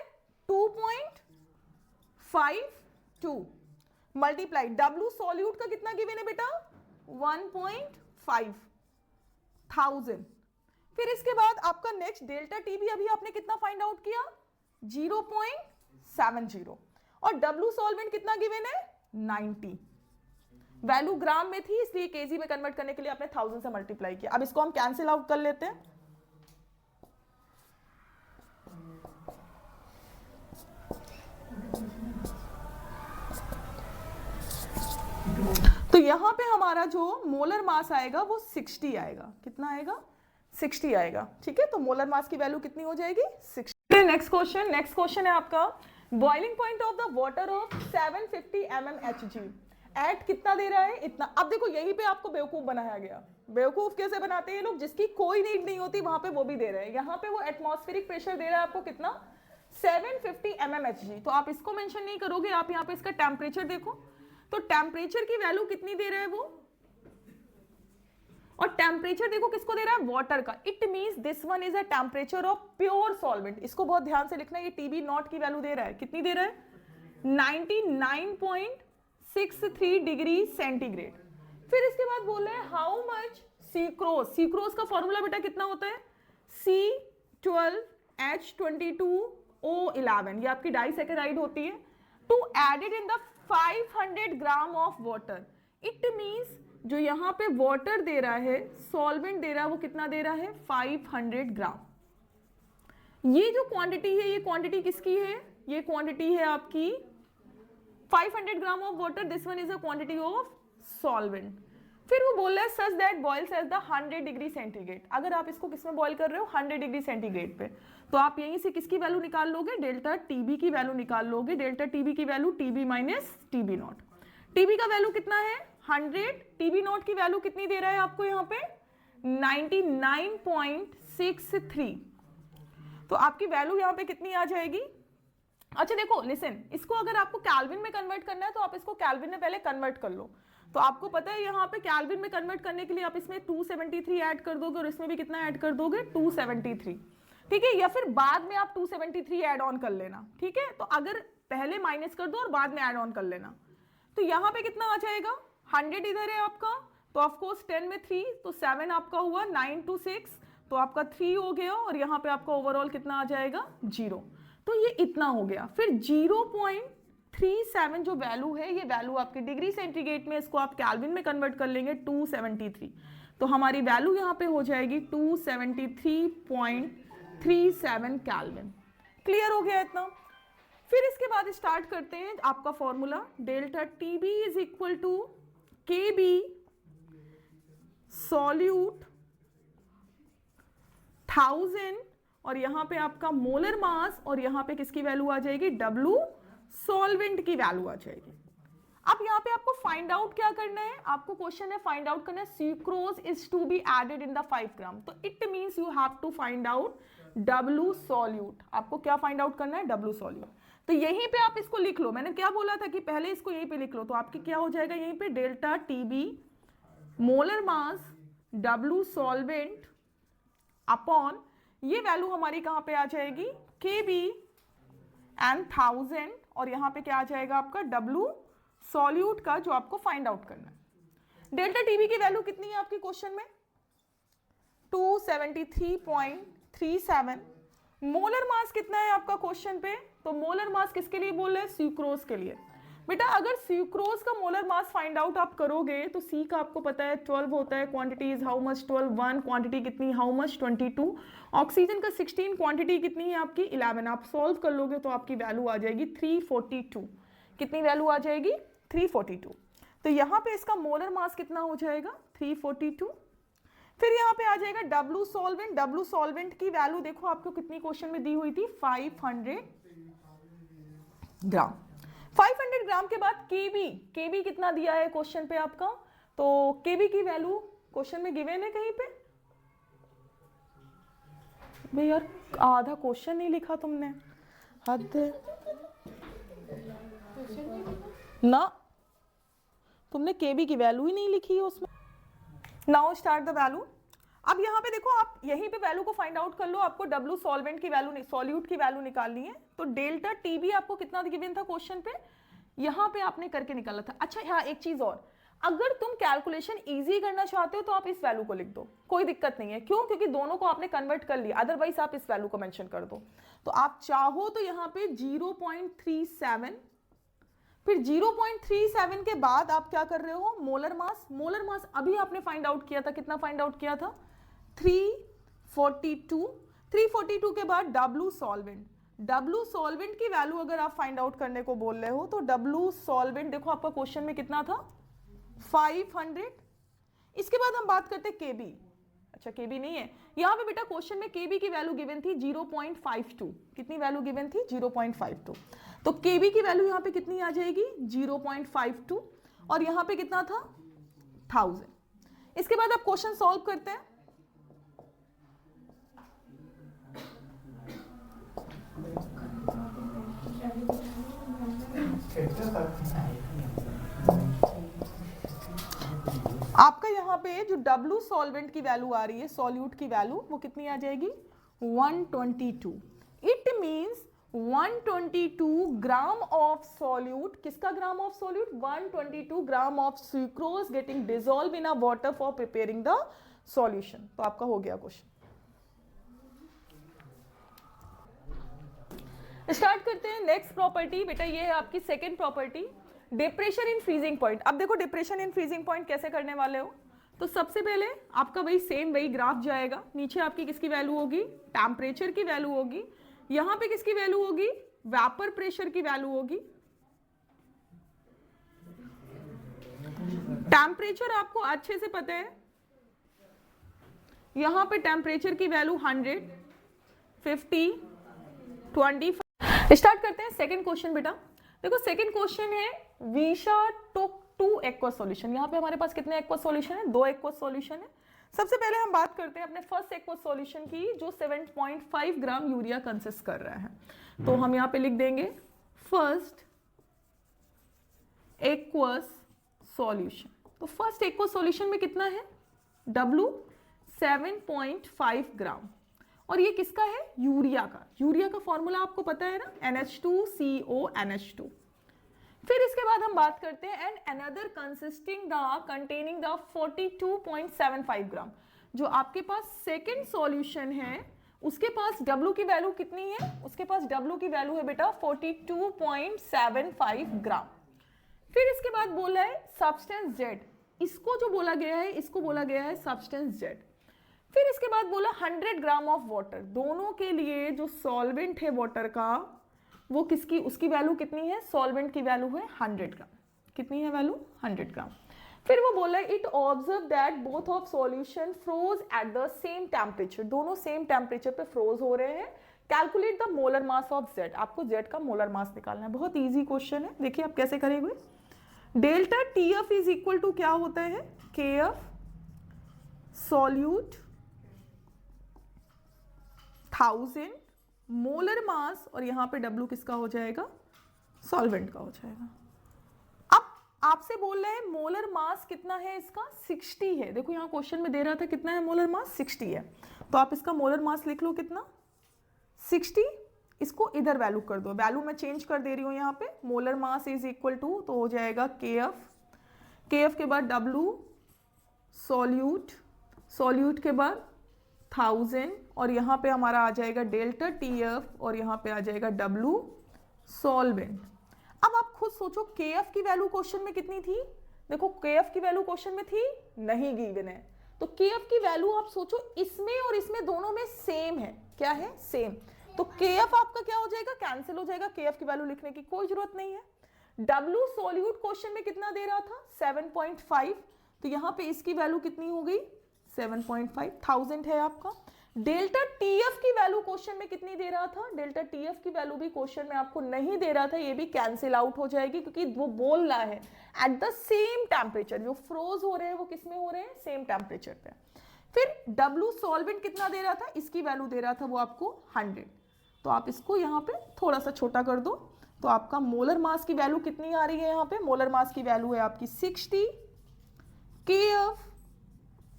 2.52 मल्टीप्लाई डब्ल्यू सॉल्यूट का कितना गिवन है बेटा, 1.5,000। फिर इसके बाद आपका नेक्स्ट डेल्टा टीबी अभी आपने कितना फाइंड आउट किया, 0.70, और डब्ल्यू सॉल्वेंट कितना गिवन है, 90। वैल्यू ग्राम में थी इसलिए केजी में कन्वर्ट करने के लिए आपने 1000 से मल्टीप्लाई किया। अब इसको हम कैंसिल आउट कर लेते हैं। तो यहां पे हमारा जो मोलर मास आएगा वो 60 आएगा, कितना आएगा, 60 आएगा, ठीक है। तो मोलर मास की वैल्यू कितनी हो जाएगी, 60। नेक्स्ट क्वेश्चन है आपका, boiling point of the water of 750 mmHg at कितना दे रहा है, इतना। अब देखो यहीं पे आपको बेवकूफ बनाया गया। बेवकूफ कैसे बनाते हैं ये लोग, जिसकी कोई नीड नहीं होती वहां पे वो भी दे रहे हैं। यहाँ पे वो एटमॉस्फेरिक प्रेशर दे रहा है आपको कितना, 750 mmHg। तो आप इसको मेंशन नहीं करोगे, आप यहाँ पे इसका टेम्परेचर देखो, तो टेम्परेचर की वैल्यू कितनी दे रहा है वो, और टेम्परेचर देखो किसको दे रहा है, वाटर का। It means this one is a temperature of pure solvent. इसको बहुत ध्यान से लिखना, ये टीबी नॉट की वैल्यू दे रहा है, कितनी दे रहा है, 99.63 डिग्री सेंटीग्रेड। फिर इसके बाद बोल रहे हैं हाउ मच सीक्रोज। सीक्रोज का फॉर्मूला बेटा कितना होता है, C12H22O11, ये आपकी डाइसैकेराइड होती है, to added in the 500 gram of water. It means जो यहाँ पे वाटर दे रहा है, सॉल्वेंट दे रहा है, वो कितना दे रहा है, 500 ग्राम। ये जो क्वांटिटी है, ये क्वांटिटी किसकी है, ये क्वांटिटी है आपकी 500 gram of water, this one is a quantity of solvent. फिर वो बोल रहा है such that boils at the 100 degree centigrade. अगर आप इसको किस में बॉइल कर रहे हो, 100 डिग्री सेंटीग्रेड पे, तो आप यहीं से किसकी वैल्यू निकाल लोगे, डेल्टा टीबी की वैल्यू निकाल लोगे। डेल्टा टीबी की value TB minus TB not. TB का वैल्यू कितना है, 100, टीबी नॉट की वैल्यू कितनी दे रहा है आपको यहाँ पे, 99.63। तो आपकी वैल्यू यहाँ पे कितनी आ जाएगी। अच्छा देखो लिसन, इसको अगर आपको केल्विन में कन्वर्ट करना है तो आप इसको केल्विन में पहले कन्वर्ट कर लो। तो आपको पता है यहाँ पे केल्विन में कन्वर्ट करने के लिए आप इसमें 273 ऐड कर दोगे, और इसमें भी कितना ऐड कर दोगे, 273, ठीक है। या फिर बाद में आप 273 ऐड ऑन कर लेना, ठीक है। तो अगर पहले माइनस कर दो और बाद में ऐड ऑन कर लेना, तो यहाँ पे कितना आ जाएगा, 100 इधर है आपका, तो ऑफकोर्स 10 में 3, तो 7 आपका हुआ, 9 to 6, तो आपका 3 हो गया, और यहाँ पे आपका ओवरऑल कितना आ जाएगा, 0। तो ये इतना हो गया। फिर 0.37 जो वैल्यू है, ये वैल्यू आपकी डिग्री सेंटीग्रेड में, इसको आप केल्विन में कन्वर्ट कर लेंगे, 273। तो हमारी वैल्यू यहाँ पे हो जाएगी 273.37 केल्विन। क्लियर हो गया इतना। फिर इसके बाद स्टार्ट करते हैं आपका formula, delta TB is equal to K B solute 1000, और यहां पे आपका मोलर मास, और यहां पे किसकी वैल्यू आ जाएगी, डब्ल्यू सॉल्वेंट की वैल्यू आ जाएगी। अब यहाँ पे आपको फाइंड आउट क्या करना है, आपको क्वेश्चन है फाइंड आउट करना है sucrose is to be added in the 5 gram. तो it means you have to find out W solute. आपको क्या फाइंड आउट करना है, डब्ल्यू सॉल्यूट। तो यहीं पे आप इसको लिख लो, मैंने क्या बोला था कि पहले इसको यहीं पे लिख लो। तो आपकी क्या हो जाएगा यहीं पे, delta TB molar mass W solvent upon, ये वैल्यू हमारी कहां पे आ जाएगी, के बी एंड 1000, और यहां पे क्या आ जाएगा आपका डब्ल्यू सॉल्यूट का, जो आपको फाइंड आउट करना है। डेल्टा टीबी की वैल्यू कितनी है आपकी क्वेश्चन में, 273.37। मोलर मास कितना है आपका क्वेश्चन पे, तो मोलर मास किसके लिए बोल रहे हैं, सुक्रोज के लिए। बेटा अगर सुक्रोज का मोलर मास फाइंड आउट आप करोगे, तो सी का आपको पता है 12 होता है, quantity is how much 12, 1 quantity कितनी, हाउ मच 22, ऑक्सीजन का 16, क्वांटिटी कितनी है आपकी 11। आप सॉल्व कर लोगे तो आपकी वैल्यू आ जाएगी 342। कितनी वैल्यू आ जाएगी, 342। तो यहाँ पे इसका मोलर मास कितना हो जाएगा 342। फिर यहाँ पे आ जाएगा डब्लू सॉल्वेंट। डब्लू सॉल्वेंट की वैल्यू देखो आपको कितनी क्वेश्चन में दी हुई थी 500 ग्राम। 500 ग्राम के बाद केबी, केबी कितना दिया है क्वेश्चन पे आपका, तो केबी की वैल्यू क्वेश्चन में गिवन है कहीं पे भाई यार, आधा क्वेश्चन नहीं लिखा तुमने, हद है ना, तुमने केबी की वैल्यू ही नहीं लिखी है उसमें। Now start the value. अब यहाँ पे देखो आप यहीं पे वैल्यू को फाइंड आउट कर लो, आपको डब्लू सॉल्वेंट की वैल्यू, सॉल्यूट की वैल्यू निकालनी है। तो डेल्टा टीबी आपको कितना गिवन था क्वेश्चन पे, यहाँ पे आपने करके निकाला था। अच्छा यहाँ एक चीज और, अगर तुम कैलकुलेशन इजी करना चाहते हो तो आप इस वैल्यू को लिख दो, कोई दिक्कत नहीं है। क्यों? क्योंकि दोनों को आपने कन्वर्ट कर लिया, अदरवाइज आप इस वैल्यू को मेंशन कर दो। तो आप चाहो तो यहाँ पे 0.37, फिर 0.37 के बाद आप क्या कर रहे हो, मोलर मास। मोलर मास अभी आपने फाइंड आउट किया था, कितना फाइंड आउट किया था 342। 342 के बाद डब्लू सॉल्वेंट। डब्लू सॉल्वेंट की वैल्यू अगर आप फाइंड आउट करने को बोल रहे हो तो डब्लू सॉल्वेंट देखो आपका क्वेश्चन में कितना था 500। इसके बाद हम बात करते हैं केबी। अच्छा केबी नहीं है यहाँ पे बेटा, क्वेश्चन में केबी की वैल्यू गिवन थी 0.52। कितनी वैल्यू गिवन थी 0.52। तो केबी की वैल्यू यहाँ पे कितनी आ जाएगी 0.52, और यहाँ पे कितना था 1000। इसके बाद आप क्वेश्चन सॉल्व करते हैं। आपका यहाँ पे जो डब्लू सॉल्वेंट की वैल्यू आ रही है, सॉल्यूट की वैल्यू, वो कितनी आ जाएगी 122। It means 122 gram of solute. किसका gram of solute 122 gram of sucrose getting dissolve in a water for preparing the solution. तो आपका हो गया क्वेश्चन। स्टार्ट करते हैं नेक्स्ट प्रॉपर्टी। बेटा ये है आपकी second property, depression in freezing point. अब देखो डिप्रेशन इन फ्रीजिंग पॉइंट कैसे करने वाले हो। तो सबसे पहले आपका वही ग्राफ जाएगा, नीचे आपकी किसकी वैल्यू होगी, टेम्परेचर की वैल्यू होगी, यहां पे किसकी वैल्यू होगी, वेपर प्रेशर की वैल्यू होगी। टेम्परेचर आपको अच्छे से पता है, यहां पे टेम्परेचर की वैल्यू 100, 50, 25। स्टार्ट करते हैं सेकंड क्वेश्चन। बेटा देखो सेकंड क्वेश्चन है, विशा टुक 2 एक्वस सॉल्यूशन। यहाँ पे हमारे पास कितने एक्वस सॉल्यूशन है, 2 एक्वस सॉल्यूशन है। सबसे पहले हम बात करते हैं अपने फर्स्ट एक्वस सॉल्यूशन की, जो 7.5 ग्राम यूरिया कंसिस्ट कर रहा है। तो हम यहाँ पे लिख देंगे फर्स्ट एक्वस सॉल्यूशन। तो फर्स्ट एक्वस सॉल्यूशन में कितना है W 7.5 ग्राम, और ये किसका है, यूरिया का। यूरिया का फॉर्मूला आपको पता है ना, NH2CONH2। फिर इसके बाद हम बात करते हैं एंड अनदर कंटेनिंग द 42.75 ग्राम। जो आपके पास सेकंड सॉल्यूशन है उसके पास W की वैल्यू कितनी है, उसके पास W की वैल्यू है बेटा 42.75 ग्राम। फिर इसके बाद बोला है सब्सटेंस Z, इसको जो बोला गया है इसको बोला गया है सब्सटेंस Z। फिर इसके बाद बोला 100 ग्राम ऑफ वाटर। दोनों के लिए जो सॉल्वेंट है वाटर का वो किसकी, उसकी वैल्यू कितनी है, सॉल्वेंट की वैल्यू है 100 ग्राम। कितनी है वैल्यू 100 ग्राम। फिर वो बोला it observe that both of solution froze at the same temperature. दोनों सेम टेम्परेचर पे फ्रोज हो रहे हैं। Calculate the molar mass of Z। आपको Z का मोलर मास निकालना है, बहुत ईजी क्वेश्चन है। देखिए आप कैसे करेंगे। Delta TF is equal to क्या होता है, KF सॉल्यूट 1000 मोलर मास, और यहां पे W किसका हो जाएगा, सॉल्वेंट का हो जाएगा। अब आपसे बोल रहे हैं मोलर मास कितना है इसका, 60 है। देखो यहां क्वेश्चन में दे रहा था कितना है मोलर मास, 60 है। तो आप इसका मोलर मास लिख लो कितना 60। इसको इधर वैल्यू कर दो, वैल्यू मैं चेंज कर दे रही हूं यहाँ पे। Molar mass is equal to, तो हो जाएगा KF के बाद W सॉल्यूट के बाद 1000, और यहाँ पे हमारा आ जाएगा डेल्टा TF, और यहाँ पे आ जाएगा W सॉल्वेंट। अब आप खुद सोचो KF की वैल्यू क्वेश्चन में कितनी थी। देखो KF की वैल्यू क्वेश्चन में थी नहीं, गिवन है। तो KF की वैल्यू आप सोचो इसमें और इसमें दोनों में सेम है। क्या है, सेम। तो KF आपका क्या हो जाएगा, कैंसिल हो जाएगा। KF की वैल्यू लिखने की कोई जरूरत नहीं है। W सॉल्यूट क्वेश्चन में कितना दे रहा था 7.5, तो यहां पे इसकी वैल्यू कितनी हो गई 7.5, 1000 है आपका। डेल्टा टीएफ की वैल्यू क्वेश्चन में कितनी दे रहा था, डेल्टा टीएफ की वैल्यू भी क्वेश्चन में आपको नहीं दे रहा था, ये भी कैंसिल आउट हो जाएगी क्योंकि वो बोल रहा है एट द सेम टेम्परेचर, जो फ्रोज हो रहे हैं वो किस में हो रहे हैं, सेम टेम्परेचर पे। फिर W सॉल्वेंट कितना दे रहा था, इसकी वैल्यू दे रहा था वो आपको 100, तो आप इसको यहाँ पे थोड़ा सा छोटा कर दो, तो आपका मोलर मास की वैल्यू कितनी आ रही है, यहाँ पे मोलर मास की वैल्यू है आपकी 60 KF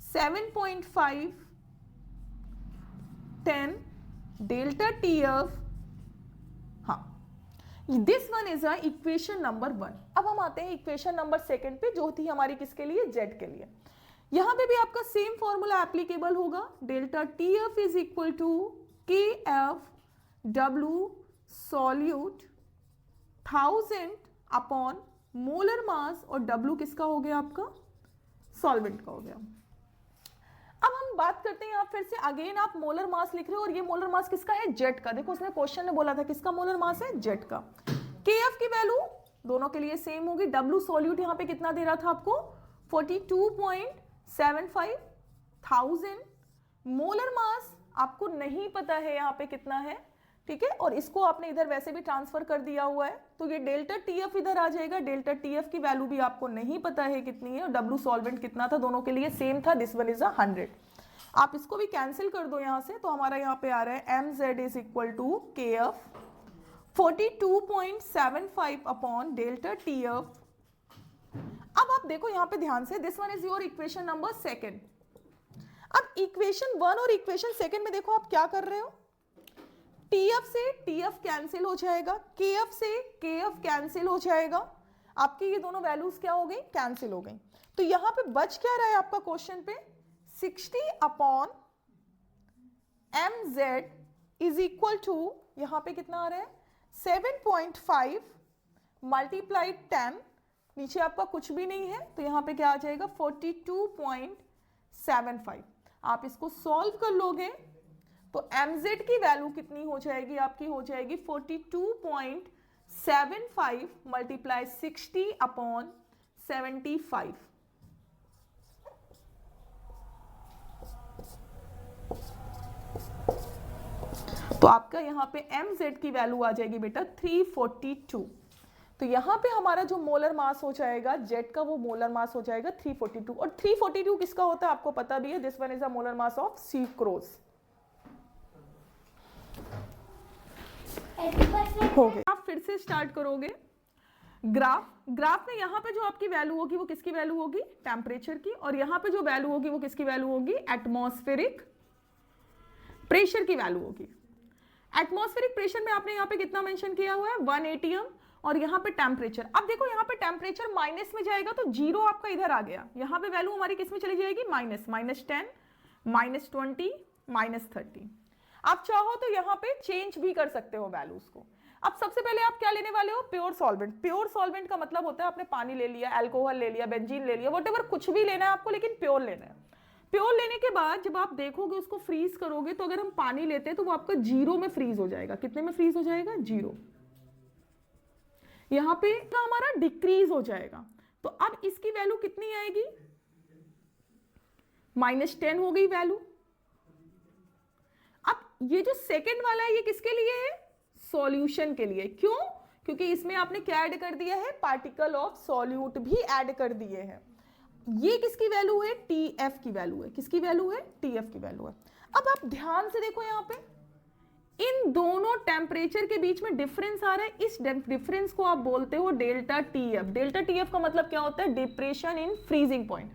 7.5 10 डेल्टा TF, हाँ this one is equation number 1। अब हम आते हैं इक्वेशन नंबर 2 पे, जो थी हमारी किसके लिए, जेट के लिए। यहां पे भी आपका सेम फॉर्मूला एप्लीकेबल होगा, delta TF is equal to KF W solute 1000 upon molar mass, और W किसका हो गया आपका, सॉल्वेंट का हो गया। अब हम बात करते हैं, आप फिर से अगेन आप मोलर मास लिख रहे हो, और ये मोलर मास किसका है, जेट का। देखो उसने क्वेश्चन में बोला था किसका मोलर मास है, जेट का। KF की वैल्यू दोनों के लिए सेम होगी। W सॉल्यूट यहाँ पे कितना दे रहा था आपको 42.75 1000, मोलर मास आपको नहीं पता है यहाँ पे कितना है, ठीक है, और इसको आपने इधर वैसे भी ट्रांसफर कर दिया हुआ है, तो ये डेल्टा TF इधर आ जाएगा। डेल्टा TF की वैल्यू भी आपको नहीं पता है कितनी है, और W सॉल्वेंट कितना था, दोनों के लिए सेम था, दिस वन इज 100। आप इसको भी कैंसिल कर दो यहाँ से, तो हमारा यहाँ पे आ रहा है MZ is equal to KF 42.75 upon delta TF। अब आप देखो यहाँ पे ध्यान से, this one is your equation number 2। अब इक्वेशन 1 और इक्वेशन 2 में देखो आप क्या कर रहे हो, TF से TF कैंसिल हो जाएगा, KF से KF कैंसिल हो जाएगा, आपकी ये दोनों वैल्यूज क्या हो गई, कैंसिल हो गई। तो यहां पे बच क्या रहा है आपका क्वेश्चन पे 60 upon MZ is equal to, यहां पे कितना आ रहा है 7.5 मल्टीप्लाइड 10, नीचे आपका कुछ भी नहीं है, तो यहां पे क्या आ जाएगा 42.75। आप इसको सॉल्व कर लोगे तो MZ की वैल्यू कितनी हो जाएगी, आपकी हो जाएगी 42.75 मल्टीप्लाई 60 अपॉन 75। तो आपका यहाँ पे MZ की वैल्यू आ जाएगी बेटा 342। तो यहाँ पे हमारा जो मोलर मास हो जाएगा जेट का, वो मोलर मास हो जाएगा 342, और 342 किसका होता है आपको पता भी है, this one is a molar mass of sucrose. हो गए, आप फिर से स्टार्ट करोगे ग्राफ में यहाँ पे जो आपकी वैल्यू होगी वो किसकी वैल्यू होगी, टेम्परेचर की, और यहाँ पे जो वैल्यू होगी वो किसकी वैल्यू होगी, एटमॉस्फेरिक प्रेशर की वैल्यू होगी। एटमॉस्फेरिक प्रेशर में आपने यहाँ पे कितना मेंशन किया हुआ है 1 atm, और यहाँ पे टेम्परेचर, अब देखो यहाँ पे टेम्परेचर माइनस में जाएगा तो जीरो आपका इधर आ गया, यहाँ पे वैल्यू हमारी किस में चली जाएगी, -10, -10, -20, -30। आप चाहो तो यहाँ पे चेंज भी कर सकते हो वैल्यूज को। अब सबसे पहले आप क्या लेने वाले हो, प्योर सॉल्वेंट। प्योर सॉल्वेंट का मतलब होता है आपने पानी ले लिया, अल्कोहल ले लिया, बेंजीन ले लिया, व्हाटएवर कुछ भी लेना है आपको, लेकिन प्योर लेना है। प्योर लेने के बाद जब आप देखोगे उसको फ्रीज करोगे, तो अगर हम पानी लेते हैं तो वो आपका 0 में फ्रीज हो जाएगा। कितने में फ्रीज हो जाएगा, 0। यहाँ पे हमारा डिक्रीज हो जाएगा, तो अब इसकी वैल्यू कितनी आएगी, -10 हो गई वैल्यू। अब ये जो सेकंड वाला है ये किसके लिए है, सॉल्यूशन के लिए। क्यों, क्योंकि इसमें आपने क्या ऐड कर दिया है, पार्टिकल ऑफ सॉल्यूट भी ऐड कर दिए हैं। ये किसकी वैल्यू है, TF की वैल्यू है। किसकी वैल्यू है, TF की वैल्यू है। अब आप ध्यान से देखो यहाँ पे इन दोनों टेम्परेचर के बीच में डिफरेंस आ रहा है, इस डिफरेंस को आप बोलते हो डेल्टा TF। डेल्टा TF का मतलब क्या होता है, डिप्रेशन इन फ्रीजिंग पॉइंट।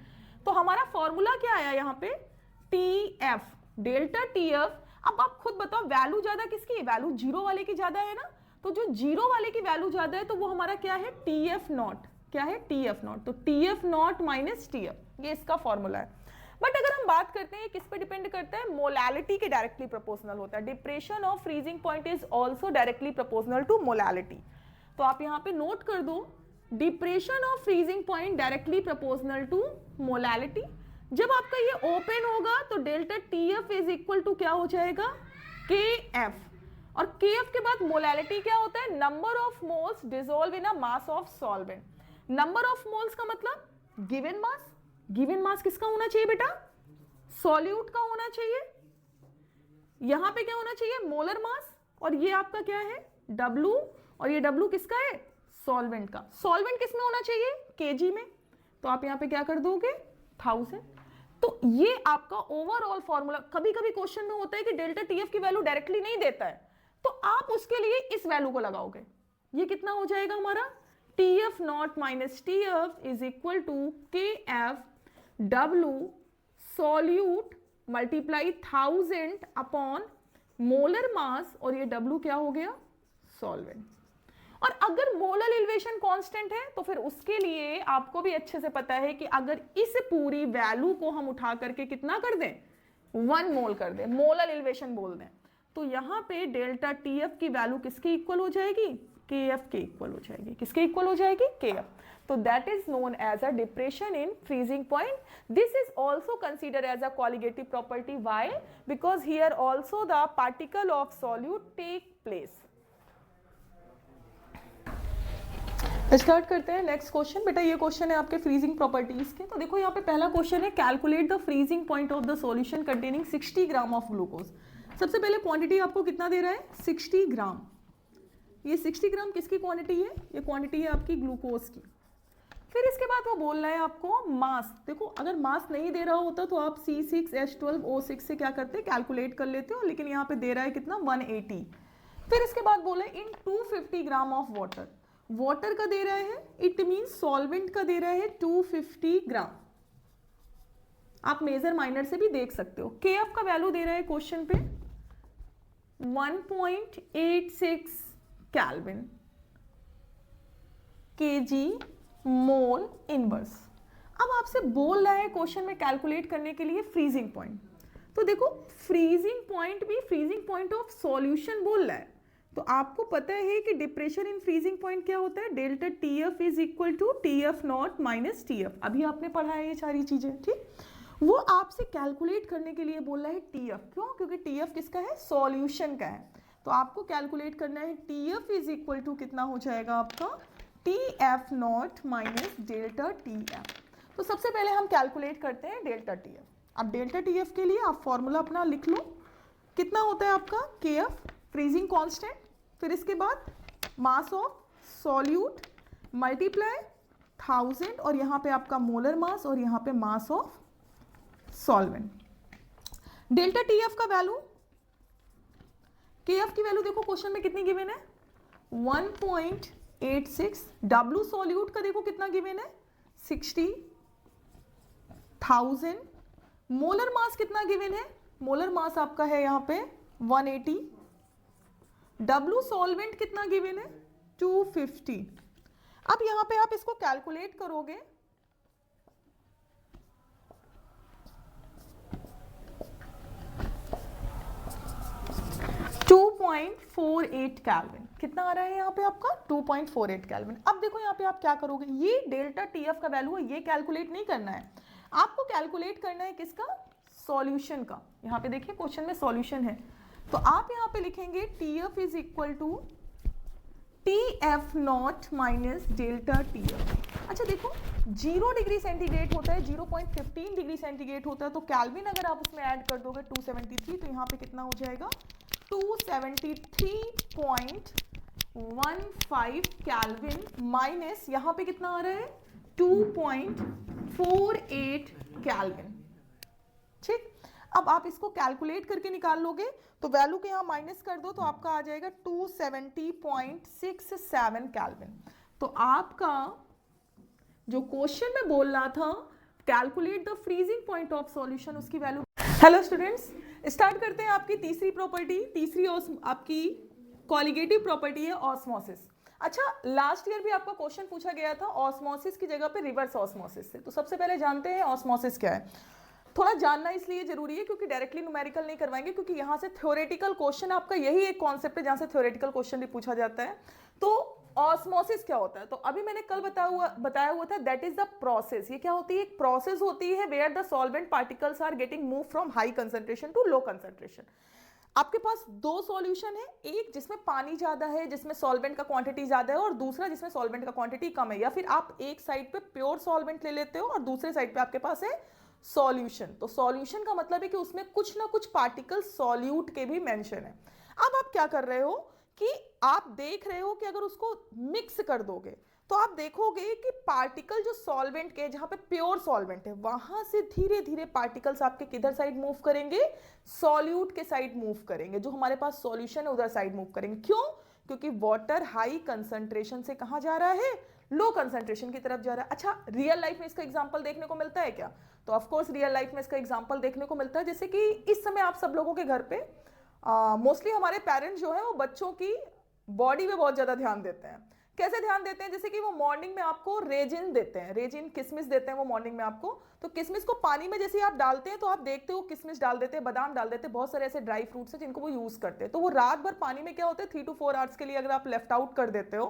तो हमारा फॉर्मूला क्या आया यहाँ पे, TF, डेल्टा TF। अब आप खुद बताओ वैल्यू ज्यादा किसकी है, वैल्यू 0 वाले की ज्यादा है ना, तो जो 0 वाले की वैल्यू ज्यादा है तो वो हमारा क्या है, TF नॉट। क्या है, TF नॉट। तो TF नॉट माइनस TF, ये इसका फॉर्मूला है। बट अगर हम बात करते हैं किस पे डिपेंड करता है, मोलैलिटी के डायरेक्टली प्रोपोर्शनल होता है। Depression of freezing point is also directly proportional to molality. तो आप यहाँ पे नोट कर दो, depression of freezing point directly proportional to molality. जब आपका ये ओपन होगा तो delta TF is equal to क्या हो जाएगा, KF। और KF के बाद मोलैलिटी क्या होता है, number of moles dissolve in a mass of solvent. Number of moles का मतलब गिवन मास, गिवन मास किसका होना चाहिए बेटा, सॉल्यूट का होना चाहिए। यहां पे क्या होना चाहिए, मोलर मास, और ये आपका क्या है W, और ये W किसका है, सॉल्वेंट का। सॉल्वेंट किस में होना चाहिए, kg में, तो आप यहां पे क्या कर दोगे 1000। तो ये आपका ओवरऑल फॉर्मूला। कभी कभी क्वेश्चन में होता है कि डेल्टा टीएफ की वैल्यू डायरेक्टली नहीं देता है, तो आप उसके लिए इस वैल्यू को लगाओगे। ये कितना हो जाएगा हमारा, TF not minus TF is equal to K F W solute multiply 1000 upon molar mass, और ये डब्ल्यू क्या हो गया, सॉल्वेंट। और अगर मोलर एलिवेशन कांस्टेंट है तो फिर उसके लिए आपको भी अच्छे से पता है कि अगर इस पूरी वैल्यू को हम उठा करके कितना कर दें, 1 मोल कर दें, मोलर एलिवेशन बोल दें, तो यहां पे डेल्टा टीएफ की वैल्यू किसके इक्वल हो जाएगी, केएफ के इक्वल हो जाएगी। किसके इक्वल हो जाएगी, केएफ। तो that is known as a depression in freezing point. This is also consider as a colligative property. Why, because here also the particle of solute take place. Start करते हैं next question. बेटा ये question है आपके freezing properties के। तो देखो यहाँ पे पहला क्वेश्चन है, calculate the freezing point of the solution containing 60 gram of glucose. सबसे पहले क्वांटिटी आपको कितना दे रहा है, 60 ग्राम। ये 60 ग्राम किसकी क्वांटिटी है, ये क्वांटिटी है आपकी ग्लूकोज की। फिर इसके बाद वो बोल रहा है आपको मास। देखो अगर मास नहीं दे रहा होता तो आप C6H12O6 से क्या करते, कैलकुलेट कर लेते हो, लेकिन यहाँ पे दे रहा है कितना, 180। फिर इसके बाद बोले इन 250 ग्राम ऑफ वाटर। वाटर का दे रहा है, इट मीन सॉल्वेंट का दे रहा है 250 ग्राम। आप मेजर माइनर से भी देख सकते हो। केएफ का वैल्यू दे रहा है क्वेश्चन पे 1.86 केल्विन केजी मोल इनवर्स। अब आपसे बोल रहा है क्वेश्चन में कैलकुलेट करने के लिए फ्रीजिंग पॉइंट। तो देखो फ्रीजिंग पॉइंट भी फ्रीजिंग पॉइंट ऑफ सॉल्यूशन बोल रहा है, तो आपको पता है कि डिप्रेशन इन फ्रीजिंग पॉइंट क्या होता है, delta T F is equal to T F not minus T F. अभी आपने पढ़ा है ये सारी चीजें, ठीक। वो आपसे कैलकुलेट करने के लिए बोल रहा है टीएफ। क्यों, क्योंकि टीएफ किसका है, सॉल्यूशन का है। तो आपको कैलकुलेट करना है टीएफ इज इक्वल टू कितना हो जाएगा आपका, TF not minus delta TF. तो सबसे पहले हम कैलकुलेट करते हैं डेल्टा टीएफ। अब डेल्टा टीएफ के लिए आप फॉर्मूला अपना लिख लो। कितना होता है आपका, केएफ फ्रीजिंग कांस्टेंट, फिर इसके बाद मास ऑफ सॉल्यूट मल्टीप्लाई 1000, और यहाँ पे आपका मोलर मास, और यहाँ पे mass of solvent. Delta TF का वैल्यू, केएफ की वैल्यू देखो क्वेश्चन में कितनी गिवन है, 1.86। डब्ल्यू सॉल्यूट का देखो कितना गिवन है, 60,000। मोलर मास कितना गिवन है, मोलर मास आपका है यहाँ पे 180। डब्ल्यू सॉल्वेंट कितना गिवन है, 250। अब यहां पे आप इसको कैलकुलेट करोगे, .48 केल्विन। कितना आ रहा है यहाँ पे आपका, 2.48 केल्विन। अब देखो यहाँ पे आप क्या करोगे, ये डेल्टा टीएफ का वैल्यू है, ये कैलकुलेट नहीं करना है, आपको कैलकुलेट करना है किसका, सॉल्यूशन का। यहाँ पे देखिए क्वेश्चन में सॉल्यूशन है, तो आप यहाँ पे लिखेंगे TF is equal to TF not minus delta TF। अच्छा देखो 0 डिग्री सेंटीग्रेड होता है, 0.15 डिग्री सेंटीग्रेड होता है, तो केल्विन अगर आप उसमें ऐड कर दोगे 273, तो यहाँ पे कितना हो जाएगा, 273.15 केल्विन माइनस यहाँ पे कितना आ रहा है, 2.48 केल्विन। ठीक, अब आप इसको कैलकुलेट करके निकाल लोगे, तो वैल्यू के यहाँ माइनस कर दो, तो आपका आ जाएगा 270.67 केल्विन। तो आपका जो क्वेश्चन में बोल रहा था calculate the freezing point of solution, उसकी वैल्यू। हेलो स्टूडेंट्स, स्टार्ट करते हैं आपकी तीसरी प्रॉपर्टी। तीसरी आपकी कॉलिगेटिव प्रॉपर्टी है ऑस्मोसिस। अच्छा, लास्ट ईयर भी आपका क्वेश्चन पूछा गया था ऑस्मोसिस की जगह पे रिवर्स ऑस्मोसिस से। तो सबसे पहले जानते हैं ऑस्मोसिस क्या है। थोड़ा जानना इसलिए जरूरी है क्योंकि डायरेक्टली न्यूमेरिकल नहीं करवाएंगे, क्योंकि यहाँ से थ्योरेटिकल क्वेश्चन, आपका यही एक कॉन्सेप्ट है जहाँ से थ्योरेटिकल क्वेश्चन भी पूछा जाता है। तो ऑस्मोसिस क्या होता है, तो अभी मैंने कल बताया हुआ था, दैट इज द प्रोसेस। ये क्या होती है, एक प्रोसेस होती है where the solvent particles are getting move from high concentration to low concentration. आपके पास दो सॉल्यूशन है, एक जिसमें पानी ज्यादा है, जिसमें सॉल्वेंट का क्वांटिटी ज्यादा है, और दूसरा जिसमें सॉल्वेंट का क्वांटिटी कम है, या फिर आप एक साइड पे प्योर सॉल्वेंट ले लेते हो और दूसरे साइड पे आपके पास है सॉल्यूशन। तो सॉल्यूशन का मतलब है कि उसमें कुछ ना कुछ पार्टिकल सॉल्यूट के भी मेंशन है। अब आप क्या कर रहे हो कि आप देख रहे हो कि अगर उसको मिक्स कर दोगे तो आप देखोगे कि पार्टिकल जो सॉल्वेंट के, जहां पे प्योर सॉल्वेंट है, वहां से धीरे धीरे पार्टिकल्स आपके किधर साइड मूव करेंगे, सॉल्यूट के साइड मूव करेंगे, जो हमारे पास सॉल्यूशन है उधर साइड मूव करेंगे। क्यों? क्योंकि वाटर हाई कंसंट्रेशन से कहां जा रहा है, लो कंसंट्रेशन की तरफ जा रहा है। अच्छा, रियल लाइफ में इसका एग्जांपल देखने को मिलता है क्या? तो ऑफ कोर्स रियल लाइफ में इसका एग्जांपल देखने को मिलता है। जैसे कि इस समय आप सब लोगों के घर पे मोस्टली हमारे पेरेंट्स जो है वो बच्चों की बॉडी पे बहुत ज्यादा ध्यान देते हैं। कैसे ध्यान देते हैं? जैसे कि वो मॉर्निंग में आपको रेजिन देते हैं, रेजिन किशमिश देते हैं वो मॉर्निंग में आपको। तो किशमिश को पानी में जैसे आप डालते हैं तो आप देखते हो किशमिश डाल देते हैं, बादाम डाल देते हैं, बहुत सारे ऐसे ड्राई फ्रूट्स हैं जिनको वो यूज करते हैं। तो वो रात भर पानी में क्या होते हैं, 3 to 4 आवर्स के लिए अगर आप लेफ्ट आउट कर देते हो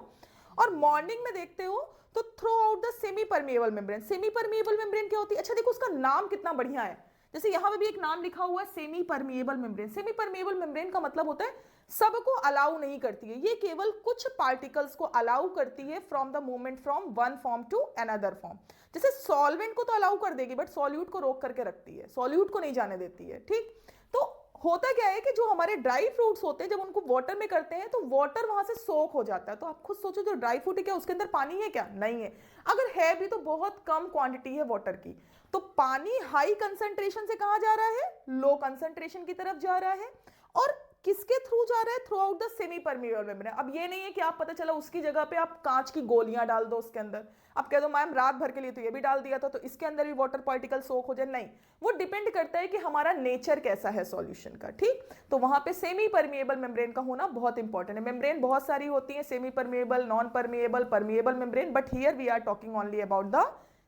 और मॉर्निंग में देखते हो तो throughout the semi permeable membrane. Semi permeable membrane क्या होती है? अच्छा देखो उसका नाम कितना बढ़िया है। जैसे यहां पे भी एक नाम लिखा हुआ है, semi permeable membrane. Semi permeable membrane का मतलब होता है सबको अलाउ नहीं करती है, ये केवल कुछ पार्टिकल्स को अलाउ करती है from the movement from one form to another form. जैसे सॉल्वेंट को तो अलाउ कर देगी बट सॉल्यूट को रोक करके रखती है, सॉल्यूट को नहीं जाने देती है। ठीक, तो होता क्या है कि जो हमारे ड्राई फ्रूट्स होते हैं जब उनको वाटर में करते हैं तो वाटर वहां से सोक हो जाता है। तो आप खुद सोचो जो ड्राई फ्रूट है क्या उसके अंदर पानी है क्या? नहीं है। अगर है भी तो बहुत कम क्वांटिटी है वाटर की। तो पानी हाई कंसंट्रेशन से कहां जा रहा है, लो कंसंट्रेशन की तरफ जा रहा है। और किसके थ्रू जा रहा है? Through out the semi permeable membrane. अब ये नहीं है कि आप पता चला उसकी जगह पे आप कांच की गोलियां डाल दो उसके अंदर, आप कह दो मैम रात भर के लिए तो ये भी डाल दिया था तो इसके अंदर भी वाटर पार्टिकल सोक हो जाए। नहीं, वो डिपेंड करता है कि हमारा नेचर कैसा है सॉल्यूशन का। ठीक, तो वहां पे सेमी परमिएबल मेम्ब्रेन का होना बहुत इंपॉर्टेंट है। मेम्ब्रेन बहुत सारी होती है, semi permeable, non permeable, permeable membrane, but here we are talking only about the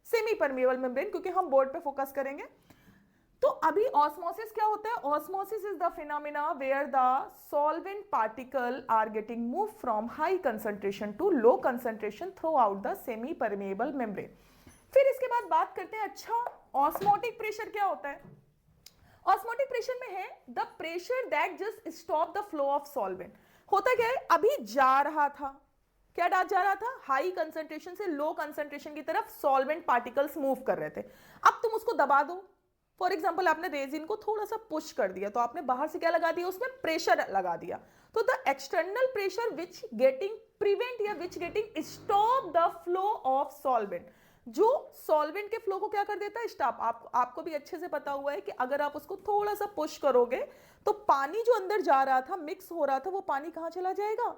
semi permeable membrane क्योंकि हम बोर्ड पे फोकस करेंगे। तो अभी ऑस्मोसिस क्या होता है? Osmosis is the phenomena where the solvent particle are getting move from high concentration to low concentration throughout the semi permeable membrane. फिर इसके बाद बात करते हैं, अच्छा ऑस्मोटिक प्रेशर क्या होता है? ऑस्मोटिक प्रेशर में है the pressure that just stop the flow of solvent. होता क्या है, अभी जा रहा था, क्या जा रहा था, हाई कंसंट्रेशन से लो कंसंट्रेशन की तरफ सॉल्वेंट पार्टिकल्स मूव कर रहे थे। अब तुम उसको दबा दो। फॉर एग्जाम्पल आपने रेजिन को थोड़ा सा पुश कर दिया तो आपने बाहर से क्या लगा दिया, उसमें प्रेशर लगा दिया। तो the external pressure which getting prevent या which getting stop the flow of solvent, जो सॉल्वेंट के फ्लो को क्या कर देता है, स्टॉप। आपको भी अच्छे से पता हुआ है कि अगर आप उसको थोड़ा सा पुश करोगे तो पानी जो अंदर जा रहा था, मिक्स हो रहा था, वो पानी कहां चला जाएगा,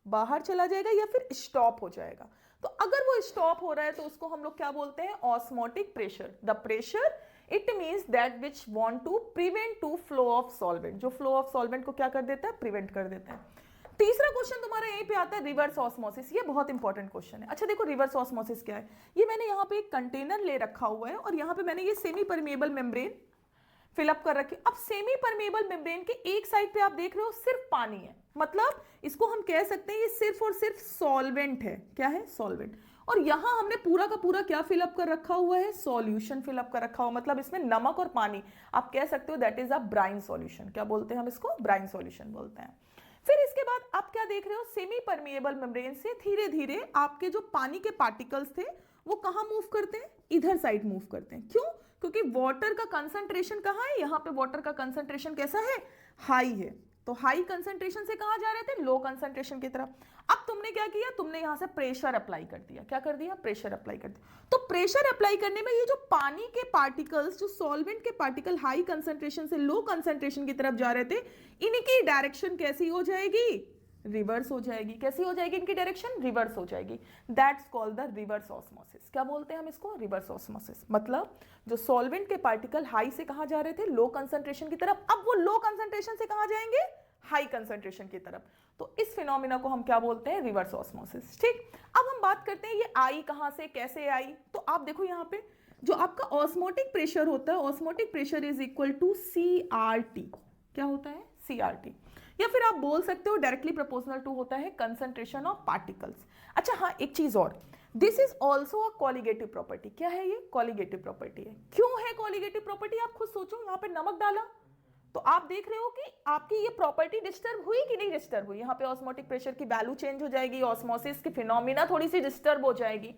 बाहर चला जाएगा या फिर स्टॉप हो जाएगा। तो अगर वो स्टॉप हो रहा है तो उसको हम लोग क्या बोलते हैं, osmotic pressure. The pressure it means that which want to prevent to flow of solvent, जो फ्लो ऑफ सॉल्वेंट को क्या कर देता है, प्रिवेंट कर देता है। तीसरा क्वेश्चन तुम्हारा यहीं पे आता है, रिवर्स ऑस्मोसिस। ये बहुत इंपॉर्टेंट क्वेश्चन है। अच्छा देखो रिवर्स ऑस्मोसिस क्या है, ये मैंने यहाँ पे एक कंटेनर ले रखा हुआ है और यहाँ पे मैंने ये सेमी परमिएबल मेम्ब्रेन फिलअप कर रखी। अब सेमी परमिएबल मेम्ब्रेन के एक साइड पे आप देख रहे हो सिर्फ पानी है, मतलब इसको हम कह सकते हैं ये सिर्फ और सिर्फ सॉल्वेंट है। क्या है, सॉल्वेंट। और यहां हमने पूरा का पूरा क्या फिलअप कर रखा हुआ है, सॉल्यूशन फिलअप कर रखा हुआ, मतलब इसमें नमक और पानी, आप कह सकते हो that is a brine solution. क्या बोलते हैं हम इसको, ब्राइन सॉल्यूशन बोलते हैं। फिर इसके बाद आप क्या देख रहे हो, सेमी परमिएबल मेम्ब्रेन से धीरे धीरे आपके जो पानी के पार्टिकल्स थे वो कहां मूव करते हैं, इधर साइड मूव करते हैं। क्यों? क्योंकि वाटर का कंसंट्रेशन कहां है, यहां पे वाटर का कंसंट्रेशन कैसा है, हाई है। तो हाई कंसंट्रेशन से कहां जा रहे थे, लो कंसंट्रेशन की तरफ। अब तुमने क्या किया, तुमने यहां से प्रेशर अप्लाई कर दिया। क्या कर दिया, प्रेशर अप्लाई कर दिया। तो प्रेशर अप्लाई करने में ये जो पानी के पार्टिकल्स, जो सॉल्वेंट के पार्टिकल हाई कंसंट्रेशन से लो कंसंट्रेशन की तरफ जा रहे थे, इनकी डायरेक्शन कैसी हो जाएगी, रिवर्स हो जाएगी। कैसी हो जाएगी इनकी डायरेक्शन, रिवर्स हो जाएगी। That's called the reverse osmosis. क्या बोलते हैं हम इसको, रिवर्स ऑस्मोसिस। मतलब जो सॉल्वेंट के पार्टिकल हाई से कहां जा रहे थे, लो कंसंट्रेशन की तरफ, अब वो लो कंसंट्रेशन से कहां जाएंगे, हाई कंसंट्रेशन की तरफ। तो इस फिनोमिना को हम क्या बोलते हैं, रिवर्स ऑस्मोसिस। ठीक, अब हम बात करते हैं ये आई कहां से, कैसे आई। तो आप देखो यहां पे जो आपका ऑस्मोटिक प्रेशर होता है, osmotic pressure is equal to CRT। क्या होता है, CRT, या फिर आप बोल सकते हो डायरेक्टली प्रोपोर्शनल टू होता है कंसंट्रेशन ऑफ पार्टिकल्स। अच्छा हाँ, एक चीज और, this is also a colligative property. क्या है ये, कॉलिगेटिव प्रॉपर्टी है। क्यों है कॉलिगेटिव प्रॉपर्टी, आप खुद सोचो। यहाँ पे नमक डाला तो आप देख रहे हो कि आपकी ये प्रॉपर्टी डिस्टर्ब हुई कि नहीं डिस्टर्ब हुई, यहाँ पे ऑस्मोटिक प्रेशर की वैल्यू चेंज हो जाएगी, ऑस्मोसिस की फिनोमिना थोड़ी सी डिस्टर्ब हो जाएगी।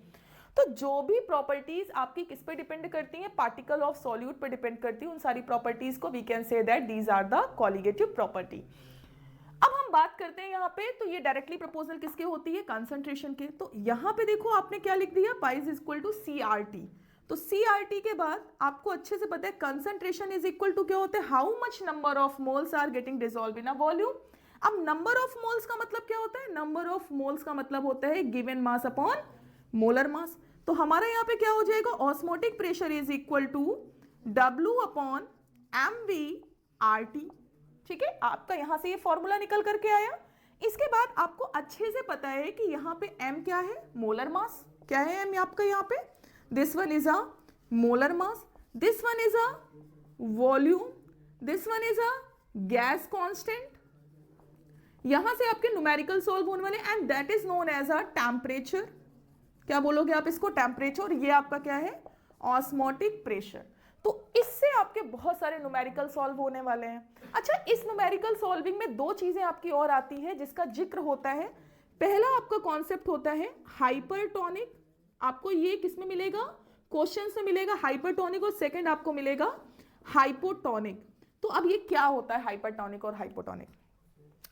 तो जो भी प्रॉपर्टीज आपकी किस पे डिपेंड करती हैं, पार्टिकल ऑफ सॉल्यूट पे डिपेंड करती है, उन सारी प्रॉपर्टीज को we can say that these are the colligative property. अब हम बात करते हैं यहाँ पे, तो ये डायरेक्टली प्रोपोर्शनल किसके होती है, कंसंट्रेशन के। तो यहाँ पे देखो आपने क्या लिख दिया, pi is equal to CRT। तो CRT के बाद आपको अच्छे से पता है कंसंट्रेशन इज इक्वल टू क्या होता है, how much number of moles are getting dissolve in a volume. अब नंबर ऑफ मोल्स का मतलब क्या होता है, नंबर ऑफ मोल्स का मतलब होता है given mass upon molar mass. तो हमारा यहाँ पे क्या हो जाएगा, osmotic pressure is equal to W upon MV/RT। ठीक है, आपका यहां से ये फॉर्मूला निकल करके आया। इसके बाद आपको अच्छे से पता है कि यहाँ पे M क्या है, मोलर मास। क्या है M आपका यहाँ पे, this one is a molar mass, this one is a volume, this one is a gas constant. यहां से आपके न्यूमेरिकल सॉल्व होने वाले, and that is known as a temperature. क्या बोलोगे आप इसको, टेम्परेचर। ये आपका क्या है, ऑस्मोटिक प्रेशर। तो इससे आपके बहुत सारे न्यूमेरिकल सॉल्व होने वाले हैं। अच्छा, इस न्यूमेरिकल सॉल्विंग में दो चीजें आपकी और आती है जिसका जिक्र होता है। पहला आपका कॉन्सेप्ट होता है हाइपरटोनिक। आपको ये किस में मिलेगा, क्वेश्चन में मिलेगा हाइपरटोनिक, और सेकंड आपको मिलेगा हाइपोटोनिक। तो अब ये क्या होता है हाइपरटोनिक और हाइपोटोनिक।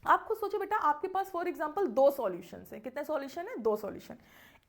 आपको सोचो बेटा, आपके पास फॉर एग्जांपल दो सॉल्यूशन है। कितने सॉल्यूशन है, दो सॉल्यूशन।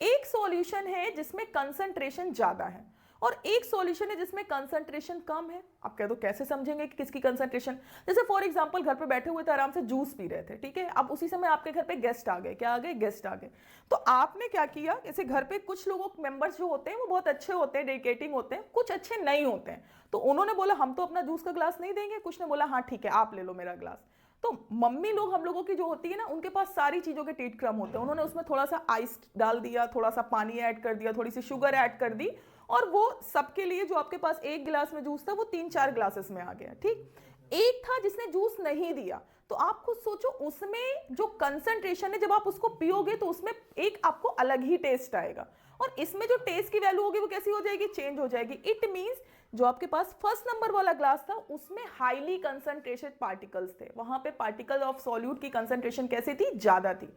एक सॉल्यूशन है जिसमें कंसंट्रेशन ज्यादा है, और एक सॉल्यूशन है जिसमें कंसंट्रेशन कम है। आप कह दो कैसे समझेंगे कि किसकी कंसंट्रेशन। जैसे फॉर एग्जांपल घर पे बैठे हुए थे, आराम से जूस पी रहे थे, ठीक है। अब उसी समय आपके घर पे गेस्ट आ गए। क्या आ गए, गेस्ट आ गए। तो आपने क्या किया, जैसे घर पे कुछ लोगों मेंबर्स जो होते हैं वो बहुत अच्छे होते हैं, डेडिकेटिंग होते हैं, कुछ अच्छे नहीं होते हैं। तो उन्होंने बोला हम तो अपना जूस का ग्लास नहीं देंगे, कुछ ने बोला हाँ ठीक है आप ले लो मेरा ग्लास। तो मम्मी लोग हम लोगों की जो होती है ना, उनके पास सारी चीजों के टीट क्रम होते हैं। उन्होंने उसमें थोड़ा सा आइस डाल दिया, थोड़ा सा पानी ऐड कर दिया, थोड़ी सी शुगर ऐड कर दी, और वो सबके लिए जो आपके पास एक गिलास में जूस था वो 3-4 ग्लासेस में आ गया। ठीक, एक था जिसने जूस नहीं दिया। तो आप खुद सोचो, उसमें जो कंसंट्रेशन है जब आप उसको पियोगे तो उसमें एक आपको अलग ही टेस्ट आएगा, और इसमें जो टेस्ट की वैल्यू होगी वो कैसी हो जाएगी, चेंज हो जाएगी। इट मींस जो आपके पास फर्स्ट नंबर वाला ग्लास था उसमें हाईली कंसंट्रेटेड पार्टिकल्स थे, वहां पे पार्टिकल ऑफ सॉल्यूट की कंसंट्रेशन कैसी थी, ज्यादा थी।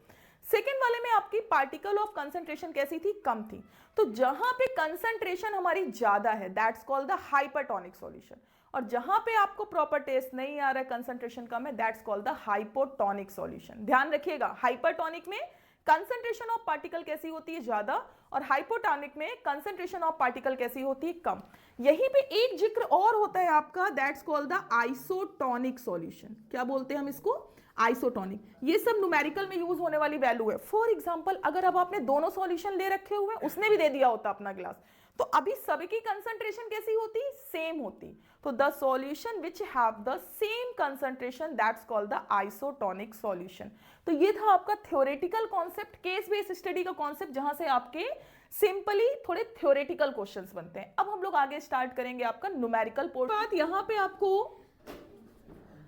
सेकेंड वाले में आपकी पार्टिकल ऑफ कंसंट्रेशन कैसी थी, कम थी। तो जहां पे कंसंट्रेशन हमारी ज्यादा है that's called the hypertonic solution, और जहां पे आपको प्रॉपर टेस्ट नहीं आ रहा है, कंसंट्रेशन कम है, that's called the hypotonic solution. ध्यान रखिएगा, हाइपरटोनिक में कंसंट्रेशन ऑफ पार्टिकल कैसी होती है, ज्यादा, और हाइपोटोनिक में कंसंट्रेशन ऑफ पार्टिकल कैसी होती है, कम। यहीं पे एक जिक्र और होता है आपका, that's called the isotonic solution. क्या बोलते हैं हम इसको, आइसोटोनिक। ये सब न्यूमेरिकल में यूज होने वाली वैल्यू है। फॉर एग्जांपल अगर अब आपने दोनों सॉल्यूशन ले रखे हुए, उसने भी दे दिया होता अपना गिलास, तो अभी सबकी कंसंट्रेशन कैसी होती, सेम होती। तो the solution which have the same concentration that's called the isotonic solution. तो ये था आपका theoretical concept, case based study का कॉन्सेप्ट, जहां से आपके सिंपली थोड़े थ्योरेटिकल क्वेश्चंस बनते हैं। अब हम लोग आगे स्टार्ट करेंगे आपका न्यूमेरिकल पोर्शन। यहां पे आपको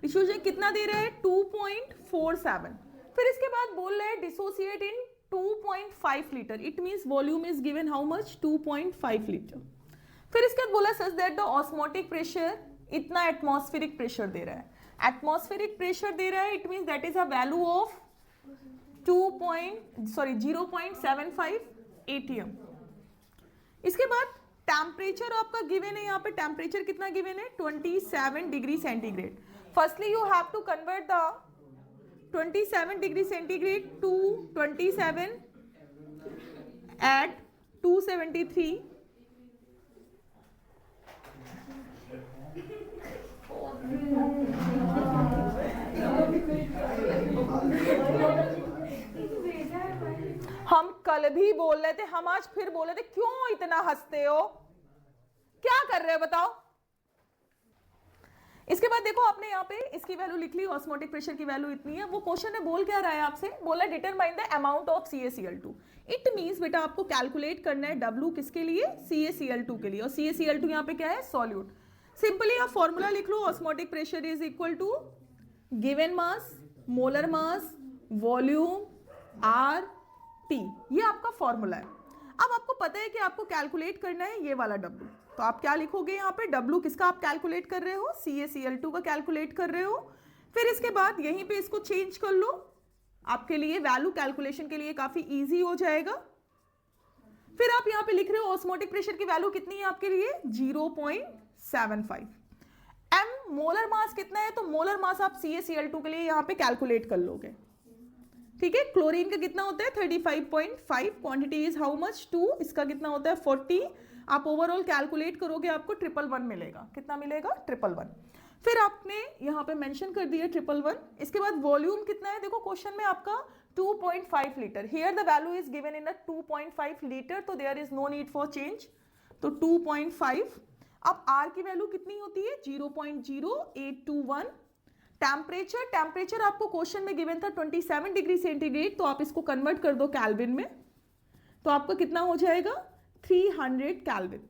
डिसोसिएशन कितना दे रहा है, 2.47। फिर इसके बाद बोल रहे हैं dissociate in 2.5 litre. It means volume is given how much, 2.5 litre. फिर इसके बाद बोला such that the osmotic pressure इतना एटमॉस्फेरिक प्रेशर दे रहा है, एटमॉस्फेरिक प्रेशर दे रहा है। It means that is a value of 0.75 ATM। इसके बाद टेम्परेचर आपका गिवन है, यहाँ पे टेम्परेचर कितना गिवन है, 27 degree centigrade. Firstly you have to convert the 27 degree centigrade to 27 at 273। हम कल भी बोल रहे थे, हम आज फिर बोल रहे थे, क्यों इतना हंसते हो, क्या कर रहे हो बताओ। इसके बाद देखो आपने यहाँ पे इसकी वैल्यू लिख ली, ऑस्मोटिक प्रेशर की वैल्यू इतनी है। वो क्वेश्चन में बोल क्या रहा है आपसे, बोला determine the amount of CaCl2। It means बेटा आपको कैलकुलेट करना है W किसके लिए, CaCl2 के लिए, और CaCl2 यहाँ पे क्या है, सॉल्यूट। सिंपली आप फॉर्मूला लिख लो, osmotic pressure is equal to given mass, molar mass, volume, RT। ये आपका फॉर्मूला है। अब आपको पता है कि आपको कैलकुलेट करना है ये वाला W, तो आप क्या लिखोगे यहाँ पे, W किसका आप कैलकुलेट कर रहे हो, CaCl2 का कैलकुलेट कर रहे हो। फिर इसके बाद यहीं पे इसको चेंज कर लो, आपके लिए वैल्यू कैलकुलेशन के लिए काफी इजी हो जाएगा। फिर आप यहाँ पे लिख रहे हो ऑस्मोटिक प्रेशर की वैल्यू कितनी है आपके लिए, 0.75। m मोलर मास कितना है, तो मोलर मास आप CaCl2 के लिए यहाँ पे कैलकुलेट कर लोगे, ठीक है। क्लोरीन का कितना होता है 35.5, क्वांटिटी इज हाउ मच 2, इसका कितना होता है 40। आप ओवरऑल कैलकुलेट करोगे आपको 111 मिलेगा, कितना मिलेगा 111। फिर आपने यहाँ पे मेंशन कर दिया 111। इसके बाद वॉल्यूम कितना है, देखो क्वेश्चन में आपका 2.5 litre, here the value is given in a 2.5 litre, तो there is no need for change, तो 2.5। अब R की वैल्यू कितनी होती है 0.0821। टेम्परेचर आपको क्वेश्चन में गिवन था 27 डिग्री सेंटीग्रेड, तो आप इसको कन्वर्ट कर दो केल्विन में, तो आपका कितना हो जाएगा 300 केल्विन।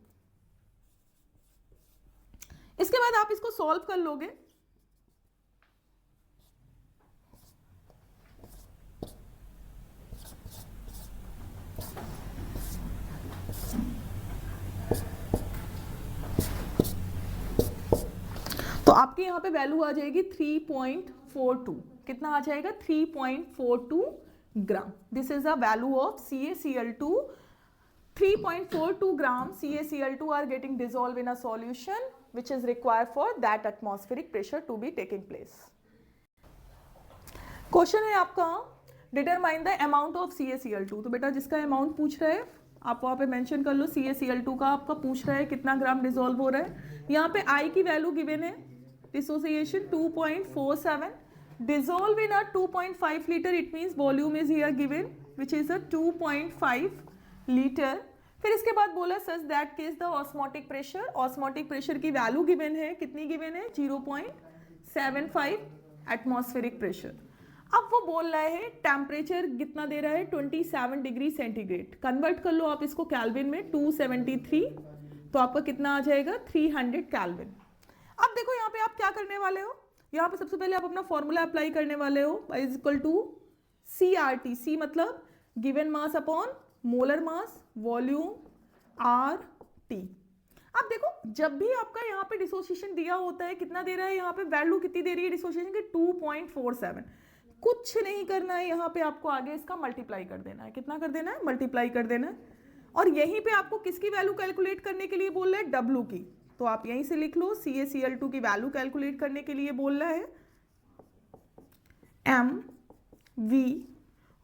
इसके बाद आप इसको सॉल्व कर लोगे, तो आपके यहां पे वैल्यू आ जाएगी 3.42, कितना आ जाएगा 3.42 gram. This is the value of CaCl2। 3.42 gram CaCl2 are getting dissolved in a solution which is required for that atmospheric pressure to be taking place. Question है आपका determine the amount of CaCl2, तो बेटा जिसका amount पूछ रहा है आप वहाँ पे मेंशन कर लो, CaCl2 का आपका पूछ रहा है कितना ग्राम डिसॉल्व हो रहा है। यहाँ पे I की वैल्यू गिवन है, dissociation 2.47, dissolve in a 2.5 liter, it means volume is here given which is a 2.5 litre. फिर इसके बाद बोला such that case the osmotic pressure की वैल्यू गिवन है, कितनी गिवन है 0.75 एटमॉस्फेरिक प्रेशर। अब वो बोल रहा है टेम्परेचर कितना दे रहा है 27 डिग्री सेंटीग्रेड, कन्वर्ट कर लो आप इसको केल्विन में 273, तो आपका कितना आ जाएगा 300 केल्विन। अब देखो यहाँ पे आप क्या करने वाले हो, यहाँ पे सबसे पहले आप अपना फॉर्मूला अप्लाई करने वाले हो, is equal to CRT, C मतलब given mass upon molar mass, volume RT। अब देखो जब भी आपका यहाँ पे डिसोसिएशन दिया होता है, कितना दे रहा है यहाँ पे वैल्यू कितनी दे रही है डिसोसिएशन की 2.47, कुछ नहीं करना है, यहाँ पे आपको आगे इसका मल्टीप्लाई कर देना है, कितना कर देना है मल्टीप्लाई कर देना है। और यहीं पे आपको किसकी वैल्यू कैलकुलेट करने के लिए बोल रहा है W की, तो आप यहीं से लिख लो CaCl2 की वैल्यू कैलकुलेट करने के लिए बोल रहा है MV,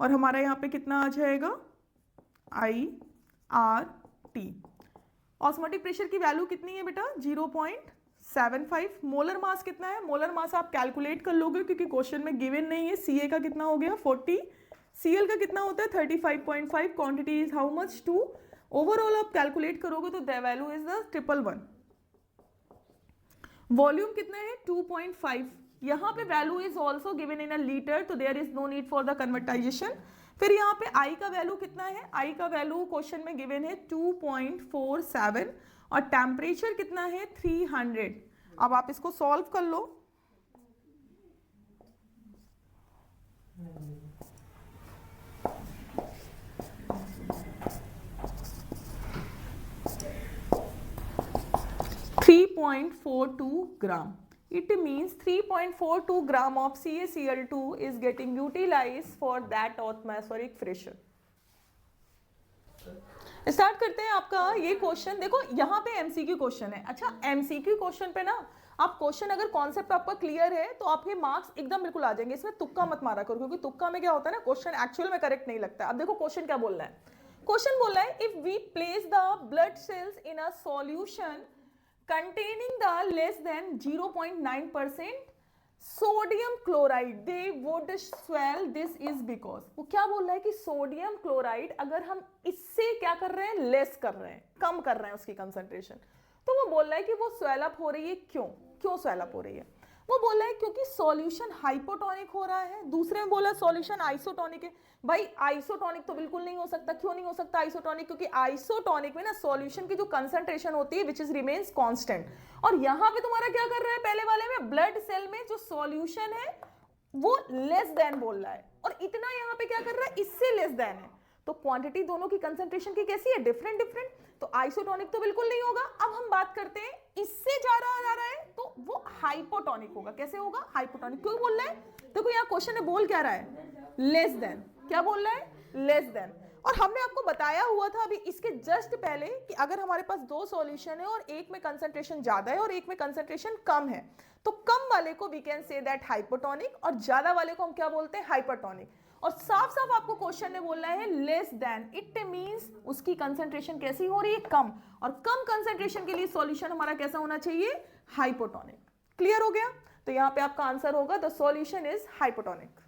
और हमारा यहाँ पे कितना आ जाएगा IRT। ऑस्मोटिक प्रेशर की वैल्यू कितनी है बेटा 0.75। मोलर मास कितना है, मोलर मास आप कैलकुलेट कर लोगे क्योंकि क्वेश्चन में गिवन नहीं है। Ca का कितना हो गया 40, Cl का कितना होता है 35.5, quantity is how much 2। Overall आप कैलकुलेट करोगे तो the value is the 111। Volume कितना है 2.5, यहाँ पे value is also given in a litre, तो there is no need for the convertisation. फिर यहाँ पे I का वैल्यू कितना है, I का वैल्यू क्वेश्चन में गिवन है 2.47 और टेम्परेचर कितना है 300। अब आप इसको सॉल्व कर लो, .42 ग्राम। It means 3.42 gram of CaCl2 is getting utilized for that atmospheric pressure. Start करते हैं आपका ये क्वेश्चन। देखो यहाँ पे एमसीक्यू क्वेश्चन है। अच्छा एमसीक्यू क्वेश्चन पे ना आप क्वेश्चन अगर कॉन्सेप्ट आपका क्लियर है तो आपके मार्क्स एकदम बिल्कुल आ जाएंगे। इसमें तुक्का मत मारा करो क्योंकि तुक्का में क्या होता है ना क्वेश्चन एक्चुअल में करेक्ट नहीं लगता है। अब देखो क्वेश्चन क्या बोल रहा है, क्वेश्चन बोल रहा है if we place the blood cells in a solution containing the less than 0.9% sodium chloride they would swell, this is because वो क्या बोल रहा है कि सोडियम क्लोराइड अगर हम इससे क्या कर रहे हैं लेस कर रहे हैं, कम कर रहे हैं उसकी कंसंट्रेशन, तो वो बोल रहा है कि वो स्वेल अप हो रही है। क्यों स्वेल अप हो रही है, वो बोल रहा है क्योंकि सॉल्यूशन हाइपोटोनिक हो रहा है। दूसरे में बोला सॉल्यूशन आइसोटोनिक है। भाई आइसोटोनिक तो बिल्कुल नहीं हो सकता। क्यों नहीं हो सकता आइसोटोनिक, क्योंकि आइसोटोनिक में ना सॉल्यूशन की जो कंसंट्रेशन होती है विच इज रिमेन्स कांस्टेंट, और यहाँ पे तुम्हारा क्या कर रहा है पहले वाले में ब्लड सेल में जो सॉल्यूशन है वो लेस देन बोल रहा है और इतना यहाँ पे क्या कर रहा है इससे लेस देन है। तो क्वांटिटी दोनों की कंसंट्रेशन की कैसी है, डिफरेंट डिफरेंट, तो आइसोटोनिक तो बिल्कुल नहीं होगा। अब हम बात करते हैं इससे ज्यादा जा रहा है तो वो हाइपोटोनिक होगा। कैसे होगा, हाइपोटोनिक। क्यों बोल रहा है, देखो यहाँ क्वेश्चन में बोल क्या रहा है, लेस देन, क्या बोल रहा है, लेस देन। और हमने आपको बताया हुआ था अभी इसके जस्ट पहले कि अगर हमारे पास दो सॉल्यूशन है और एक में कंसंट्रेशन ज्यादा है और एक में कंसंट्रेशन कम है, तो कम वाले को we can say that hypotonic और ज्यादा वाले को हम क्या बोलते हैं, हाइपरटोनिक। और साफ साफ आपको क्वेश्चन ने बोलना है लेस देन, इट मींस उसकी कंसंट्रेशन कैसी हो रही है, कम, और कम कंसंट्रेशन के लिए सॉल्यूशन हमारा कैसा होना चाहिए, हाइपोटोनिक। क्लियर हो गया, तो यहां पे आपका आंसर होगा द सॉल्यूशन इज हाइपोटोनिक।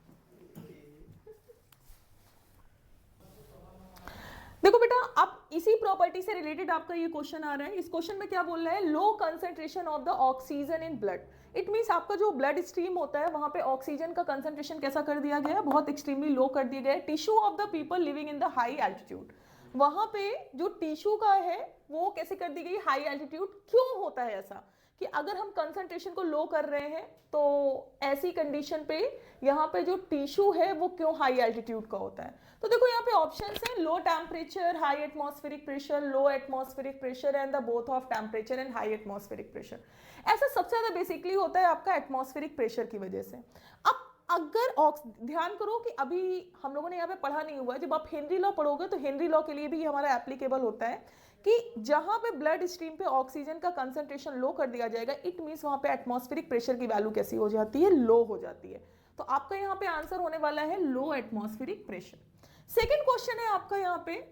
देखो बेटा, अब इसी प्रॉपर्टी से रिलेटेड आपका ये क्वेश्चन आ रहा है। इस क्वेश्चन में क्या बोल रहा है, low concentration of the oxygen in blood. It means आपका जो ब्लड स्ट्रीम होता है वहां पे ऑक्सीजन का कंसंट्रेशन कैसा कर दिया गया है, बहुत एक्सट्रीमली लो कर दिया गया है। Tissue of the people living in the high altitude, वहां पे जो टिश्यू का है वो कैसे कर दी गई, हाई एल्टीट्यूड। क्यों होता है ऐसा कि अगर हम कंसंट्रेशन को लो कर रहे हैं तो ऐसी कंडीशन पे यहाँ पे जो टिश्यू है वो क्यों हाई एल्टीट्यूड का होता है। तो देखो यहाँ पे ऑप्शंस हैं, low temperature, high atmospheric pressure, low atmospheric pressure and the both of temperature and high atmospheric pressure. ऐसा सबसे ज्यादा बेसिकली होता है आपका एटमॉस्फेरिक प्रेशर की वजह से। अब अगर ध्यान करो कि अभी हम लोगों ने यहाँ पे पढ़ा नहीं हुआ है, जब आप हेनरी लॉ पढ़ोगे तो हेनरी लॉ के लिए भी हमारा एप्लीकेबल होता है कि जहां पे ब्लड स्ट्रीम पे ऑक्सीजन का कंसंट्रेशन लो कर दिया जाएगा, इट मींस वहां पे एटमॉस्फेरिक प्रेशर की वैल्यू कैसी हो जाती है, लो हो जाती है। तो आपका यहाँ पे आंसर होने वाला है लो एटमॉस्फेरिक प्रेशर। सेकेंड क्वेश्चन है आपका यहाँ पे,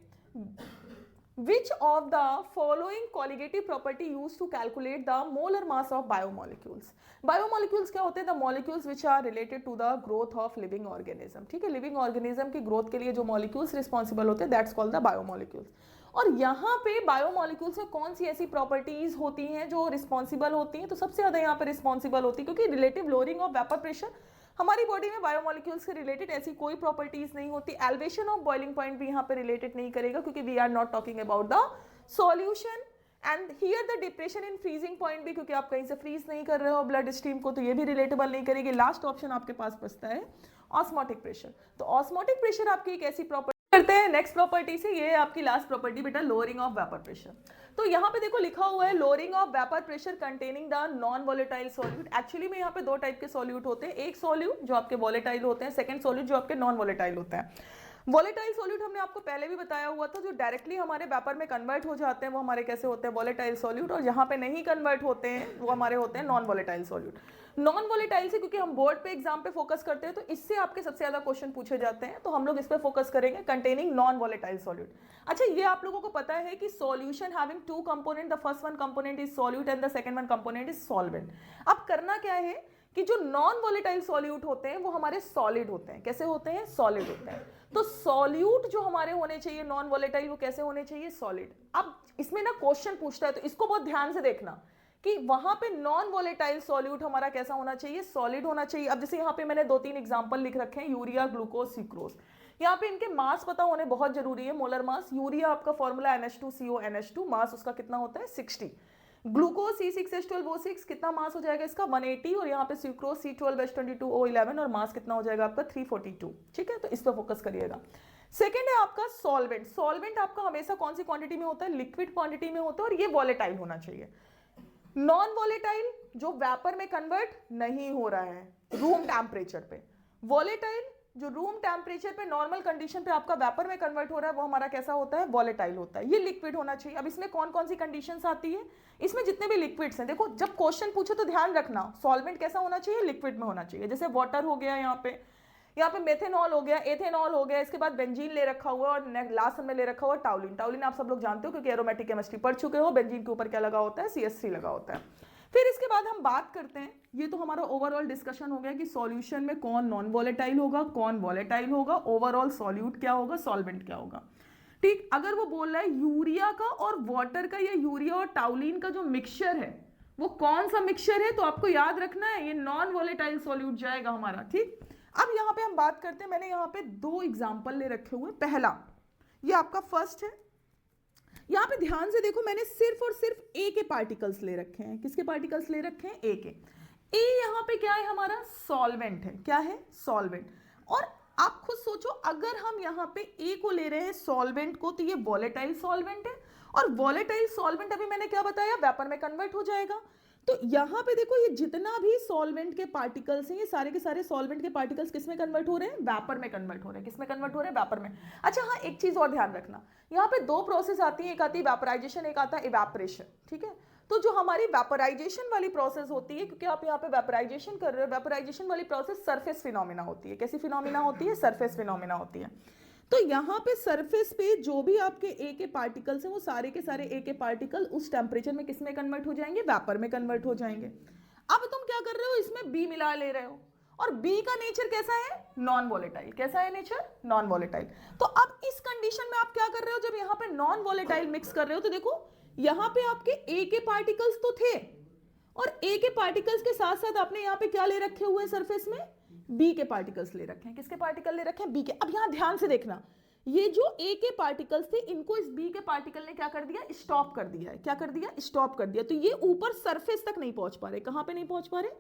which of the following colligative property used to calculate the molar mass of biomolecules। Biomolecules क्या होते हैं, the molecules which are related to the growth of living organism. ठीक है, लिविंग ऑर्गेनिज्म की ग्रोथ के लिए जो मॉलिक्यूल्स रिस्पॉन्सिबल होते हैं दैट्स कॉल्ड द बायोमोलिक्यूल्स। और यहाँ पे बायोमोलिक्यूल्स में कौन सी ऐसी प्रॉपर्टीज होती हैं जो रिस्पॉन्सिबल होती हैं, तो सबसे ज्यादा यहाँ पे रिस्पॉन्सिबल होती है क्योंकि relative lowering of vapour pressure, हमारी बॉडी में बायोमोलिक्यूल्स से रिलेटेड ऐसी कोई प्रॉपर्टीज नहीं होती। एलिवेशन ऑफ बॉइलिंग पॉइंट भी यहाँ पे रिलेटेड नहीं करेगा क्योंकि we are not talking about the solution. And here the depression in freezing point भी, क्योंकि आप कहीं से फ्रीज नहीं कर रहे हो ब्लड स्ट्रीम को, तो ये भी रिलेटेबल नहीं करेगी। लास्ट ऑप्शन आपके पास बचता है ऑस्मोटिक प्रेशर। तो ऑस्मोटिक प्रेशर आपकी एक ऐसी प्रॉपर्टी करते हैं नेक्स्ट प्रॉपर्टी से, ये आपकी लास्ट प्रॉपर्टी बेटा लोअरिंग ऑफ वेपर प्रेशर। तो यहाँ पे देखो लिखा हुआ है lowering of vapour pressure containing the non volatile solute. Actually में यहाँ पे दो टाइप के सॉल्यूट होते हैं, एक सॉल्यूट जो आपके वोलेटाइल होते हैं, सेकंड सॉल्यूट जो आपके नॉन वोलेटाइल होता है। वोलेटाइल सॉल्यूट हमने आपको पहले भी बताया हुआ था, जो डायरेक्टली हमारे वेपर में कन्वर्ट हो जाते हैं वो हमारे कैसे होते हैं, वोलेटाइल सॉल्यूट, और जहाँ पे नहीं कन्वर्ट होते हैं वो हमारे होते हैं non volatile solute. Non volatile से क्योंकि हम बोर्ड पे एग्जाम पे फोकस करते हैं तो इससे आपके सबसे ज्यादा क्वेश्चन पूछे जाते हैं, तो हम लोग इस पे फोकस करेंगे, कंटेनिंग नॉन वोलेटाइल सॉल्यूट। अच्छा, ये आप लोगों को पता है कि solution having two component, the first one component is solute and the second one component is solvent. अब करना क्या है कि जो नॉन वोलेटाइल सॉल्यूट होते हैं वो हमारे सॉलिड होते हैं। कैसे होते हैं, सॉलिड होते हैं। तो सॉल्यूट जो हमारे होने चाहिए नॉन वोलेटाइल वो कैसे होने चाहिए, सॉलिड। अब इसमें ना क्वेश्चन पूछता है तो इसको बहुत ध्यान से देखना कि वहां पे नॉन वोलेटाइल सॉल्यूट हमारा कैसा होना चाहिए, सॉलिड होना चाहिए। अब जैसे यहाँ पे मैंने 2-3 एग्जांपल लिख रखे हैं, यूरिया, ग्लूकोज, सुक्रोज। यहाँ पे इनके मास पता होने बहुत जरूरी है। मोलर मास, यूरिया आपका फॉर्मूला NH2CO NH2, मास उसका कितना होता है 60। ग्लूकोज C6H12O6 कितना मास हो जाएगा इसका 180, और यहाँ पे सुक्रोज C12H22O11 और मास कितना हो जाएगा आपका 342। ठीक है, तो इस पर फोकस करिएगा। सेकेंड है आपका सॉल्वेंट। सॉल्वेंट आपका हमेशा कौन सी क्वांटिटी में होता है, लिक्विड क्वांटिटी में होता है, और ये वॉलेटाइल होना चाहिए। नॉन वॉलेटाइल जो वेपर में कन्वर्ट नहीं हो रहा है रूम टेम्परेचर पे, वॉलेटाइल जो रूम टेम्परेचर पे नॉर्मल कंडीशन पे आपका वेपर में कन्वर्ट हो रहा है वो हमारा कैसा होता है, वॉलेटाइल होता है। ये लिक्विड होना चाहिए। अब इसमें कौन कौन सी कंडीशंस आती है, इसमें जितने भी लिक्विड्स हैं, देखो जब क्वेश्चन पूछे तो ध्यान रखना सॉल्वेंट कैसा होना चाहिए, लिक्विड में होना चाहिए। जैसे वाटर हो गया, यहाँ पे मेथेनॉल हो गया, एथेनॉल हो गया, इसके बाद बेंजीन ले रखा हुआ है, और लास्ट में ले रखा हुआ टाउलिन। टाउलिन आप सब लोग जानते हो क्योंकि एरोमेटिक केमिस्ट्री पढ़ चुके हो। बेंजीन के ऊपर क्या लगा होता है, CH3 लगा होता है। फिर इसके बाद हम बात करते हैं, ये तो हमारा ओवरऑल डिस्कशन हो गया कि सॉल्यूशन में कौन नॉन वॉलेटाइल होगा, कौन वॉलेटाइल होगा, ओवरऑल सॉल्यूट क्या होगा, सॉल्वेंट क्या होगा। ठीक, अगर वो बोल रहा है यूरिया का और वाटर का या यूरिया और टाउलिन का जो मिक्सचर है वो कौन सा मिक्सचर है, तो आपको याद रखना है ये नॉन वॉलेटाइल सॉल्यूट जाएगा हमारा। ठीक, अब यहाँ पे हम बात करते हैं, मैंने यहाँ पे 2 एग्जाम्पल ले रखे हुए। पहला ये आपका फर्स्ट है, यहाँ पे ध्यान से देखो, मैंने सिर्फ और सिर्फ A के पार्टिकल्स ले रखे हैं। किसके पार्टिकल्स ले रखे हैं, A के। A यहाँ पे क्या है हमारा, सॉल्वेंट है। क्या है, सॉल्वेंट। और आप खुद सोचो, अगर हम यहाँ पे ए को ले रहे हैं सॉल्वेंट को, तो ये वॉलेटाइल सॉल्वेंट है, और वॉलेटाइल सॉल्वेंट अभी मैंने क्या बताया, वेपर में कन्वर्ट हो जाएगा। तो यहाँ पे देखो, ये जितना भी सॉल्वेंट के पार्टिकल्स हैं, ये सारे के सारे सॉल्वेंट के पार्टिकल्स किस में कन्वर्ट हो रहे हैं, वेपर में कन्वर्ट हो रहे हैं। किस में कन्वर्ट हो रहे हैं, वेपर में। अच्छा हाँ, एक चीज और ध्यान रखना, यहाँ पे दो प्रोसेस आती है, एक आती है वेपराइजेशन, एक आता है इवेपोरेशन, ठीक है। तो जो हमारी वेपराइजेशन वाली प्रोसेस होती है, क्योंकि आप यहाँ पे वेपराइजेशन कर रहे हो, वेपराइजेशन वाली प्रोसेस सरफेस फिनोमिना होती है। कैसी फिनोमिना होती है, सरफेस फिनोमिना होती है। तो यहाँ पे सरफेस पे जो भी आपके ए के पार्टिकल्स हैं, वो सारे के सारे ए के पार्टिकल उस टेम्परेचर में किस में कन्वर्ट हो जाएंगे, वेपर में कन्वर्ट हो जाएंगे। अब तुम क्या कर रहे हो, इसमें बी मिला ले रहे हो, और बी का नेचर कैसा है, नॉन वॉलेटाइल। कैसा है नेचर, नॉन वॉलेटाइल। तो अब इस कंडीशन में आप क्या कर रहे हो, जब यहाँ पे नॉन वॉलेटाइल मिक्स कर रहे हो, तो देखो यहाँ पे आपके ए के पार्टिकल्स तो थे, और ए के पार्टिकल्स के साथ साथ आपने यहाँ पे क्या ले रखे हुए हैं, सरफेस में बी के पार्टिकल्स ले रखे हैं। किसके पार्टिकल ले रखे हैं, बी के। अब यहां ध्यान से देखना, ये जो ए के पार्टिकल्स थे, इनको इस बी के पार्टिकल ने क्या कर दिया, स्टॉप कर दिया है। क्या कर दिया, स्टॉप कर दिया। तो ये ऊपर सरफेस तक नहीं पहुंच पा रहे। कहां पे नहीं पहुंच पा रहे,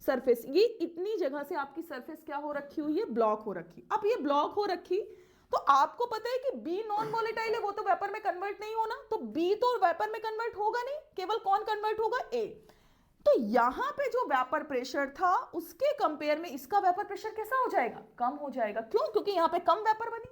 सरफेस। ये इतनी जगह से आपकी सरफेस क्या हो रखी हुई है, ब्लॉक हो रखी। अब ये ब्लॉक हो रखी, तो आपको पता है कि बी नॉन वॉलेटाइल है, वो तो वेपर में कन्वर्ट नहीं होना, तो बी तो वेपर में कन्वर्ट होगा नहीं, केवल कौन कन्वर्ट होगा, ए। तो यहां पे जो वेपर प्रेशर था, उसके कंपेयर में इसका वेपर प्रेशर कैसा हो जाएगा, कम हो जाएगा। क्यों, क्योंकि यहां पे कम वेपर बनी।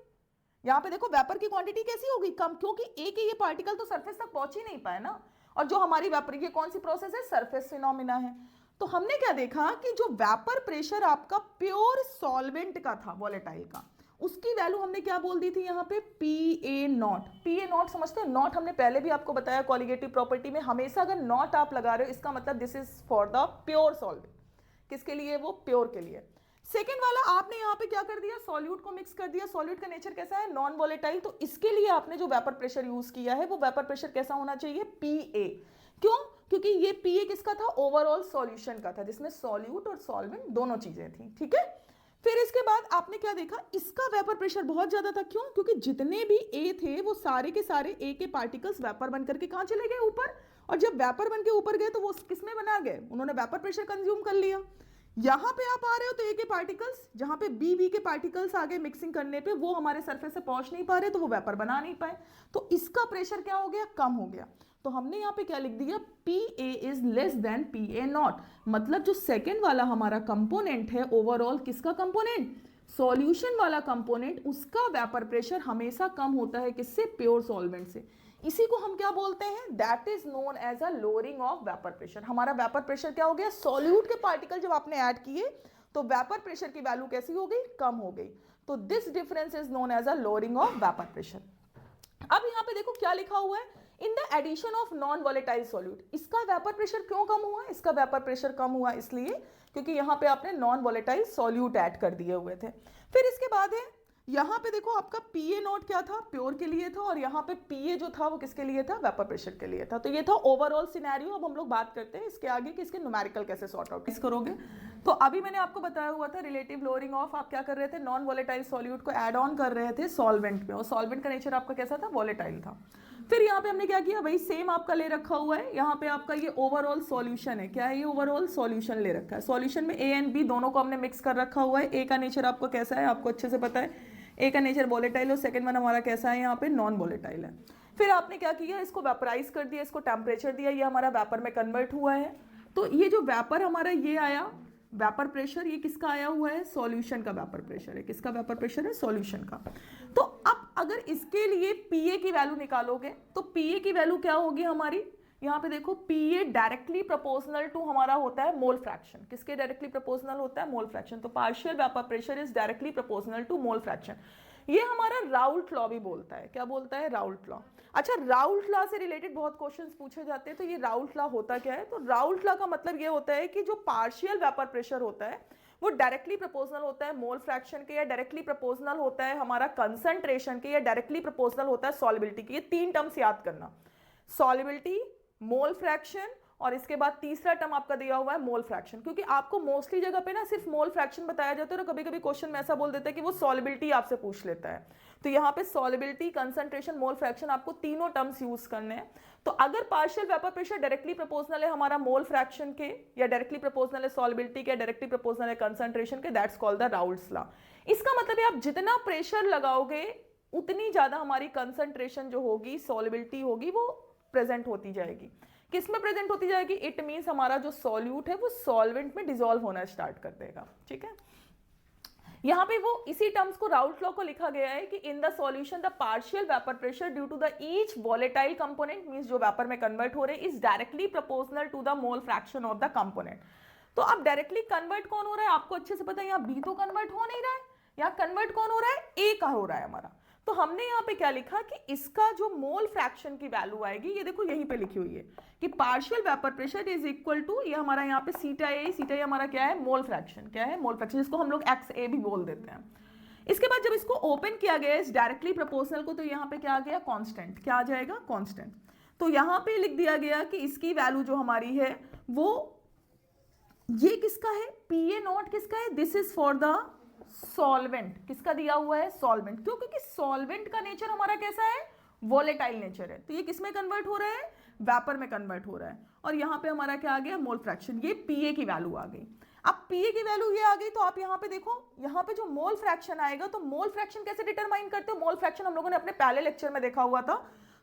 यहां पे देखो वेपर की क्वांटिटी कैसी होगी, कम, क्योंकि ए के ये पार्टिकल तो सरफेस तक पहुंच ही नहीं पाए ना। और जो हमारी वेपर, ये कौन सी प्रोसेस है, सरफेस फिनोमिना है। तो हमने क्या देखा कि जो वेपर प्रेशर आपका प्योर सॉल्वेंट का था, वॉलेटाइल का, उसकी वैल्यू हमने क्या बोल दी थी यहाँ पे, P A not. P A not समझते हो, नॉट हमने पहले भी आपको बताया कॉलिगेटिव प्रॉपर्टी में, हमेशा अगर नॉट आप लगा रहे हो, इसका मतलब this is for the pure solvent. किसके लिए, वो प्योर के लिए। सेकेंड वाला आपने यहाँ पे क्या कर दिया, सॉल्यूट को मिक्स कर दिया। सॉल्यूट का नेचर कैसा है, नॉन वॉलेटाइल। तो इसके लिए आपने जो वेपर प्रेशर यूज किया है, वो वेपर प्रेशर कैसा होना चाहिए, पी ए। क्यों, क्योंकि ये पी ए किसका था, ओवरऑल सॉल्यूशन का था, जिसमें सॉल्यूट और सॉल्वेंट दोनों चीजें थी, ठीक है। फिर इसके बाद आपने क्या देखा, इसका वेपर प्रेशर बहुत ज्यादा था। क्यों, क्योंकि जितने भी ए थे, वो सारे के सारे ए के पार्टिकल्स वेपर बनकर के कहां चले गए, ऊपर। और जब वेपर बन के ऊपर गए, तो वो किस में बना गए, उन्होंने वेपर प्रेशर कंज्यूम कर लिया। यहां पे आप आ रहे हो, तो ए के पार्टिकल्स, जहां पे बी के पार्टिकल्स आ गए मिक्सिंग करने पे, वो हमारे सरफेस से पहुंच नहीं पा रहे, तो वो वेपर बना नहीं पाए। तो इसका प्रेशर क्या हो गया, कम हो गया। तो हमने यहां पे क्या लिख दिया, P A is less than P A not. मतलब जो सेकेंड वाला हमारा कंपोनेंट है, ओवरऑल किसका कंपोनेंट, सॉल्यूशन वाला कंपोनेंट, उसका वेपर प्रेशर हमेशा कम होता है, किससे, प्योर सॉल्वेंट से। इसी को हम क्या बोलते हैं, that is known as a lowering of vapour pressure. हमारा वेपर प्रेशर क्या हो गया, सॉल्यूट के पार्टिकल जब आपने ऐड किए, तो वेपर प्रेशर की वैल्यू कैसी हो गई, कम हो गई। तो this difference is known as a lowering of vapour pressure. अब यहां पे देखो क्या लिखा हुआ है, in the addition of non volatile solute. इसका वेपर प्रेशर क्यों कम हुआ, इसका वेपर प्रेशर कम हुआ इसलिए क्योंकि यहां पे आपने नॉन वॉलेटाइल सॉल्यूट ऐड कर दिए हुए थे। फिर इसके बाद है, यहां पे देखो आपका पी ए नॉट क्या था, प्योर के लिए था, और यहां पे पी ए जो था वो किसके लिए था, वेपर प्रेशर के लिए था। तो ये था ओवरऑल सिनेरियो। अब हम लोग बात करते हैं इसके आगे कि इसके न्यूमेरिकल कैसे सॉर्ट आउट करोगे। तो अभी मैंने आपको बताया हुआ था रिलेटिव लोअरिंग ऑफ, आप क्या कर रहे थे, नॉन वॉलेटाइल सॉल्यूट को ऐड ऑन कर रहे थे सॉल्वेंट में, और सॉल्वेंट का नेचर आपका कैसा था, वॉलेटाइल था। फिर यहाँ पे हमने क्या किया, वही सेम आपका ले रखा हुआ है, यहाँ पे आपका ये ओवरऑल सॉल्यूशन है। क्या है, ये ओवरऑल सॉल्यूशन ले रखा है। सॉल्यूशन में ए एंड बी दोनों को हमने मिक्स कर रखा हुआ है। ए का नेचर आपको कैसा है, आपको अच्छे से पता है, ए का नेचर वॉलेटाइल, और सेकंड वन हमारा कैसा है, यहाँ पे नॉन वॉलेटाइल है। फिर आपने क्या किया, इसको वेपराइज कर दिया, इसको टेम्परेचर दिया, ये हमारा वेपर में कन्वर्ट हुआ है। तो ये जो वेपर हमारा ये आया, वेपर प्रेशर, ये किसका आया हुआ है, सॉल्यूशन का वेपर प्रेशर है। किसका वेपर प्रेशर है, सॉल्यूशन का। तो अब अगर इसके लिए पीए की वैल्यू निकालोगे, तो पीए की वैल्यू क्या होगी हमारी, यहाँ पे देखो, पीए डायरेक्टली प्रोपोर्शनल टू हमारा होता है मोल फ्रैक्शन। किसके डायरेक्टली प्रोपोर्शनल होता है, मोल फ्रैक्शन। तो partial vapour pressure is directly proportional to mole fraction. ये हमारा राउल्ट लॉ भी बोलता है। क्या बोलता है, राउल्ट लॉ। अच्छा, राउल्ट लॉ से रिलेटेड बहुत क्वेश्चंस पूछे जाते हैं। तो ये राउल्ट लॉ होता क्या है, तो राउल्ट लॉ का मतलब ये होता है कि जो पार्शियल वेपर प्रेशर होता है, वो डायरेक्टली प्रोपोर्शनल होता है मोल फ्रैक्शन के, या डायरेक्टली प्रोपोर्शनल होता है हमारा कंसंट्रेशन के, या डायरेक्टली प्रोपोर्शनल होता है सॉल्युबिलिटी के। ये तीन टर्म्स याद करना, सॉल्युबिलिटी, मोल फ्रैक्शन और इसके बाद तीसरा टर्म आपका दिया हुआ है मोल फ्रैक्शन, क्योंकि आपको मोस्टली जगह पे ना सिर्फ मोल फ्रैक्शन बताया जाता है और कभी कभी क्वेश्चन में ऐसा बोल देता है कि वो सॉल्युबिलिटी आपसे पूछ लेता है। तो यहाँ पे सॉल्युबिलिटी, कंसंट्रेशन, मोल फ्रैक्शन, आपको तीनों टर्म्स यूज करने हैं। तो अगर partial vapour pressure directly proportional है हमारा मोल फ्रैक्शन के, या डायरेक्टली प्रोपोर्शनल है सॉल्युबिलिटी के, डायरेक्टली प्रोपोर्शनल है कंसंट्रेशन के, that's called the Raoult's law. इसका मतलब है आप जितना प्रेशर लगाओगे उतनी ज्यादा हमारी कंसंट्रेशन जो होगी, सॉल्युबिलिटी होगी, वो प्रेजेंट होती जाएगी। किस में प्रेजेंट होती जाएगी? इट मींस हमारा जो सॉल्यूट है वो सॉल्वेंट में डिसॉल्व होना स्टार्ट कर देगा। ठीक है, यहां पे वो इसी टर्म्स को, राउल्ट लॉ को लिखा गया है कि in the solution the partial vapour pressure due to the each volatile component, means जो वेपर में कन्वर्ट हो रहे हैं, is directly proportional to the mole fraction of the component. तो अब डायरेक्टली कन्वर्ट कौन हो रहा है आपको अच्छे से पता है, यहाँ बी तो कन्वर्ट हो नहीं रहा है, यहाँ कन्वर्ट कौन हो रहा है? ए का हो रहा है हमारा। तो हमने यहाँ पे क्या लिखा कि इसका जो मोल फ्रैक्शन की वैल्यू आएगी, ये देखो यहीं पे लिखी हुई है कि partial vapour pressure is equal to, ये हमारा यहाँ पे सीटा ए हमारा क्या है? Mole fraction. क्या है? मोल फ्रैक्शन, जिसको हम लोग एक्स ए भी बोल देते हैं। इसके बाद जब इसको ओपन किया गया इस डायरेक्टली प्रोपोर्शनल को, तो यहाँ पे क्या आ गया? कांस्टेंट। क्या आ जाएगा? कांस्टेंट। तो यहाँ पे लिख दिया गया कि इसकी वैल्यू जो हमारी है वो, ये किसका है? पी ए नॉट किसका है? This is for the solvent. किसका दिया हुआ है? सॉल्वेंट। क्यों? क्योंकि सॉल्वेंट का नेचर हमारा कैसा है? वोलेटाइल नेचर है। तो ये किस में कन्वर्ट हो रहा है? वेपर में कन्वर्ट हो रहा है। और यहाँ पे हमारा क्या आ गया? मोल फ्रैक्शन। ये पीए की वैल्यू आ गई। अब पीए की वैल्यू ये आ गई, तो आप यहाँ पे देखो, यहाँ पे जो मोल फ्रैक्शन आएगा, तो मोल फ्रैक्शन कैसे डिटरमाइन करते हो? मोल फ्रैक्शन हम लोगों ने अपने पहले लेक्चर में देखा हुआ था।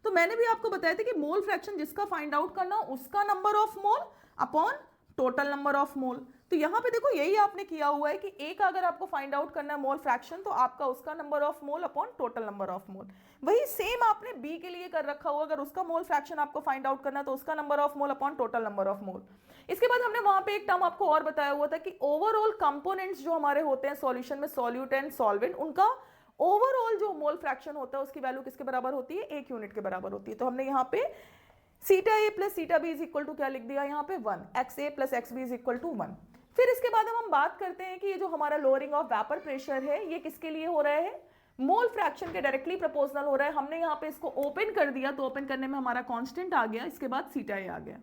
तो मैंने भी आपको बताया था कि मोल फ्रैक्शन जिसका फाइंड आउट करना उसका number of mole upon total number of मोल। तो यहां पे देखो यही आपने किया हुआ है कि ए का अगर आपको फाइंड आउट करना है मोल फ्रैक्शन, तो आपका उसका number of mole upon total number of मोल। वही सेम आपने बी के लिए कर रखा हुआ, अगर उसका मोल फ्रैक्शन आपको फाइंड आउट करना है तो उसका number of mole upon total number of मोल। इसके बाद हमने वहां पे एक टर्म आपको और बताया हुआ था कि ओवरऑल कंपोनेंट्स जो हमारे होते हैं सॉल्यूशन में, सॉल्यूट एंड सॉल्वेंट, उनका ओवरऑल जो मोल फ्रैक्शन होता है उसकी वैल्यू किसके बराबर होती है? 1 यूनिट के बराबर होती है। तो हमने यहाँ पे zeta A plus zeta B is equal to क्या लिख दिया यहाँ पे? 1। X A plus X B is equal to 1। फिर इसके बाद हम बात करते हैं कि ये जो हमारा लोअरिंग ऑफ वेपर प्रेशर है, ये किसके लिए हो रहा है? मोल फ्रैक्शन के डायरेक्टली प्रोपोर्शनल हो रहा है। हमने यहाँ पे इसको ओपन कर दिया, तो ओपन करने में हमारा कांस्टेंट आ गया, इसके बाद सीटा ए आ गया।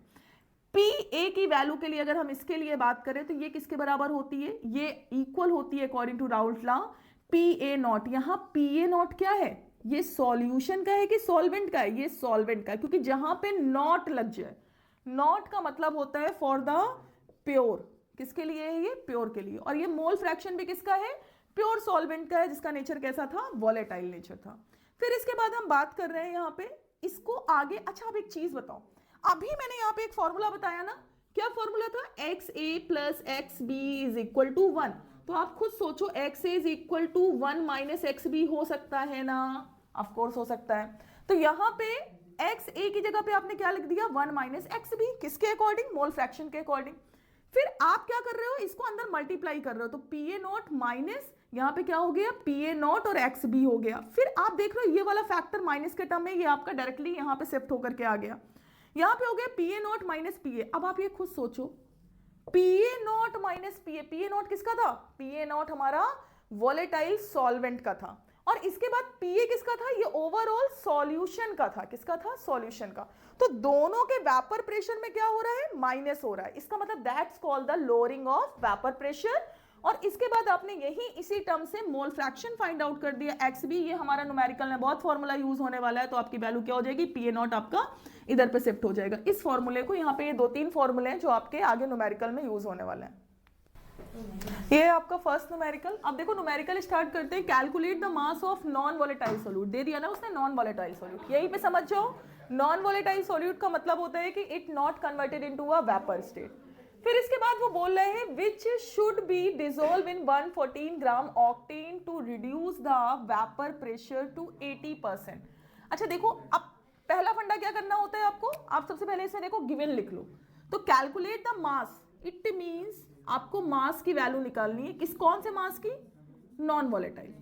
पी ए की वैल्यू के लिए अगर हम इसके लिए बात करें तो ये किसके बराबर होती है? ये इक्वल होती है according to Raoult law P A not. यहाँ पी ए नॉट क्या है? ये सॉल्यूशन का है कि सॉल्वेंट का है? ये सॉल्वेंट का है, क्योंकि जहां पे नॉट लग जाए, नॉट का मतलब होता है फॉर द प्योर। किसके लिए है ये? प्योर के लिए। और ये मोल फ्रैक्शन भी किसका है? प्योर सॉल्वेंट का है, जिसका नेचर कैसा था? वॉलेटाइल नेचर था। फिर इसके बाद हम बात कर रहे हैं यहाँ पे इसको आगे। अच्छा, अब एक चीज बताओ, अभी मैंने यहाँ पे एक फॉर्मूला बताया ना, क्या फॉर्मूला था? X A plus X B is equal to 1। तो आप खुद सोचो, X A is equal to 1 minus X B हो सकता है ना? ऑफ कोर्स हो सकता है। तो यहाँ पे एक्स ए की जगह पे आपने क्या लिख दिया? 1 माइनस एक्स बी। किसके अकॉर्डिंग? मोल फ्रैक्शन के अकॉर्डिंग। फिर आप क्या कर रहे हो? इसको अंदर मल्टीप्लाई कर रहे हो, तो पी ए नॉट माइनस यहाँ पे क्या हो गया? पी ए नॉट और एक्स बी हो गया। फिर आप देख रहे हो ये वाला फैक्टर माइनस के टर्म में, ये आपका डायरेक्टली यहाँ पे शिफ्ट होकर के आ गया। यहाँ पे हो गया P A not minus P A. अब आप ये खुद सोचो, P A not minus P A, P A not किसका था? पी ए नॉट हमारा वॉलेटाइल सॉल्वेंट का था। और इसके बाद पी ए किसका था? ये ओवरऑल सॉल्यूशन का था। किसका था? सॉल्यूशन का। तो दोनों के वेपर प्रेशर में क्या हो रहा है? माइनस हो रहा है। इसका मतलब that's called the lowering of vapour pressure. और इसके बाद आपने यही इसी टर्म से मोल फ्रैक्शन फाइंड आउट कर दिया, एक्स बी। ये हमारा न्यूमेरिकल में बहुत फॉर्मूला यूज होने वाला है, तो आपकी वैल्यू क्या हो जाएगी? पी ए नॉट आपका इधर पे शिफ्ट हो जाएगा। इस फॉर्मूले को, यहाँ पे ये 2-3 फॉर्मूले हैं जो आपके आगे न्यूमेरिकल में यूज होने वाले हैं। ये आपका फर्स्ट न्यूमेरिकल। अब देखो न्यूमेरिकल स्टार्ट करते हैं। Calculate the mass of non volatile solute. दे दिया ना उसने, नॉन वॉलेटाइल सोल्यूट। यही पे समझ जाओ, नॉन वॉलेटाइल सोल्यूट का मतलब होता है कि it not converted into a vapour state. फिर इसके बाद वो बोल रहे हैं which should be dissolve in 114 gram octane to reduce the vapour pressure to 80%। अच्छा देखो, अब पहला फंडा क्या करना होता है आपको? आप सबसे पहले इसे देखो, गिवन लिख लो। तो calculate the mass, it means आपको मास की वैल्यू निकालनी है। किस, कौन से मास की? Non volatile.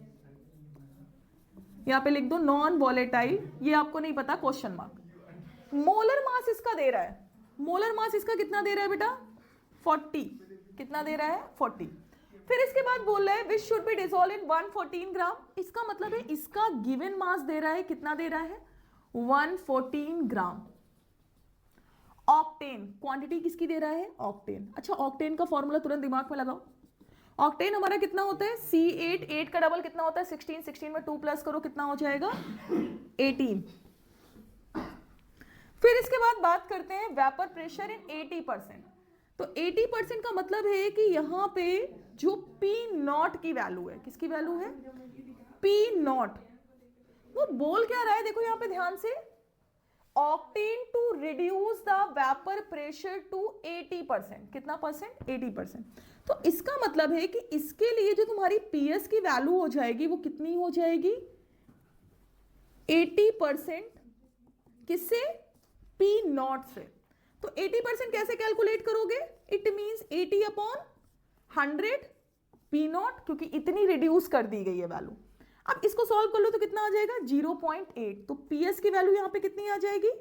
यहां पे लिख दो नॉन वॉलेटाइल, ये आपको नहीं पता, क्वेश्चन मार्क। मोलर मास इसका दे रहा है, मोलर मास इसका कितना दे रहा है बेटा? 40। कितना दे रहा है? 40। फिर इसके बाद बोल रहा है विच शुड बी डिसॉल्व इन 114 ग्राम। इसका मतलब है इसका गिवन मास दे रहा है, कितना दे रहा है? 114 ग्राम। ऑक्टेन क्वांटिटी किसकी दे रहा है, ऑक्टेन। अच्छा ऑक्टेन का फॉर्मूला तुरंत दिमाग में लगाओ। ऑक्टेन हमारा कितना होता है, C8, 8 का डबल कितना होता है 16, 16 में 2 प्लस करो कितना हो जाएगा 18। फिर इसके बाद बात करते हैं वेपर प्रेशर इन 80%। तो 80% का मतलब है कि यहां पे जो P नॉट की वैल्यू है, किसकी वैल्यू है, P नॉट, वो बोल क्या रहा है, देखो यहां पे ध्यान से, octane to reduce the vapour pressure to 80%। कितना परसेंट, 80%। तो इसका मतलब है कि इसके लिए जो तुम्हारी पीएस की वैल्यू हो जाएगी वो कितनी हो जाएगी, 80%। किससे, पी नॉट से। तो 80% कैसे कैलकुलेट करोगे, it means 80 upon 100 P not, क्योंकि इतनी रिड्यूस कर दी गई है वैल्यू। अब इसको सॉल्व कर लो तो कितना आ जाएगा 0.8। तो पीएस की वैल्यू यहां पे कितनी आ जाएगी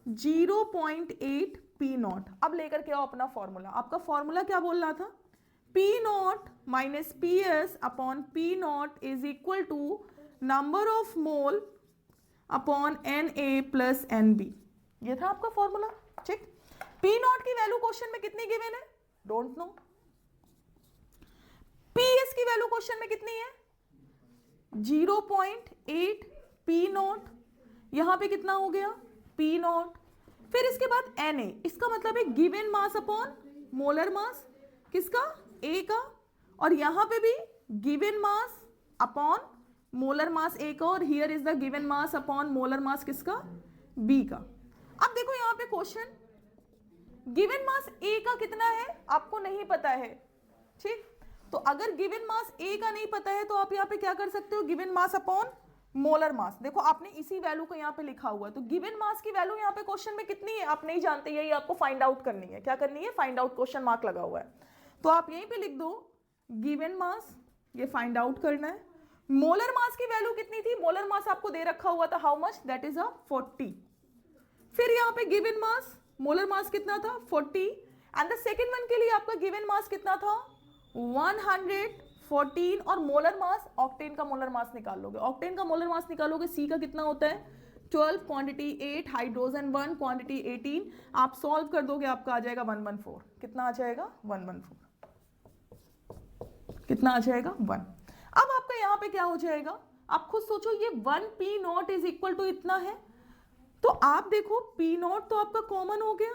0.8 पी नॉट। अब लेकर के आओ अपना फॉर्मूला। आपका फॉर्मूला क्या बोल रहा था, P not minus P S upon P not is equal to number of mole upon N A plus N B. ये था आपका फॉर्मूला, ठीक। पी नॉट की वैल्यू क्वेश्चन में कितनी गिवन है, डोंट नो। पी एस की वैल्यू क्वेश्चन में कितनी है 0.8 पी नॉट, यहां पे कितना हो गया पी नॉट। फिर इसके बाद एन ए, इसका मतलब है given mass upon molar mass, किसका, ए का, और यहां पे भी given mass upon molar mass A का, और here is the given mass upon molar mass किसका, बी का। अब देखो यहां पे क्वेश्चन, गिवन मास ए का कितना है आपको नहीं पता है, ठीक। तो अगर गिवन मास ए का नहीं पता है तो आप यहां पे क्या कर सकते हो, गिवन मास अपॉन मोलर मास। देखो आपने इसी वैल्यू को यहां पे लिखा हुआ है, तो गिवन मास की वैल्यू यहां पे क्वेश्चन में कितनी है आप नहीं जानते, यही आपको फाइंड आउट करनी है। क्या करनी है, फाइंड आउट, क्वेश्चन मार्क लगा हुआ है, तो आप यहीं पे लिख दो गिवन मास, ये फाइंड आउट करना है। मोलर मास की वैल्यू कितनी थी, मोलर मास आपको दे रखा हुआ था, हाउ मच, दैट इज 40। फिर यहाँ पे गिवन मास, मोलर मास कितना था 40, एंड द सेकंड वन के लिए आपका गिवन मास कितना था 114, और मोलर मास, ऑक्टेन का मोलर मास निकाल लोगे, ऑक्टेन का मोलर मास निकालोगे, सी का कितना होता है 12, क्वांटिटी 8, हाइड्रोजन 1, क्वांटिटी 18। आप सॉल्व कर दोगे आपका आ जाएगा 114। कितना आ जाएगा 114, कितना आ जाएगा 1। अब आपका यहां पे क्या हो जाएगा, आप खुद सोचो, ये 1 P not is equal to इतना है, तो आप देखो पी नॉट तो आपका कॉमन हो गया,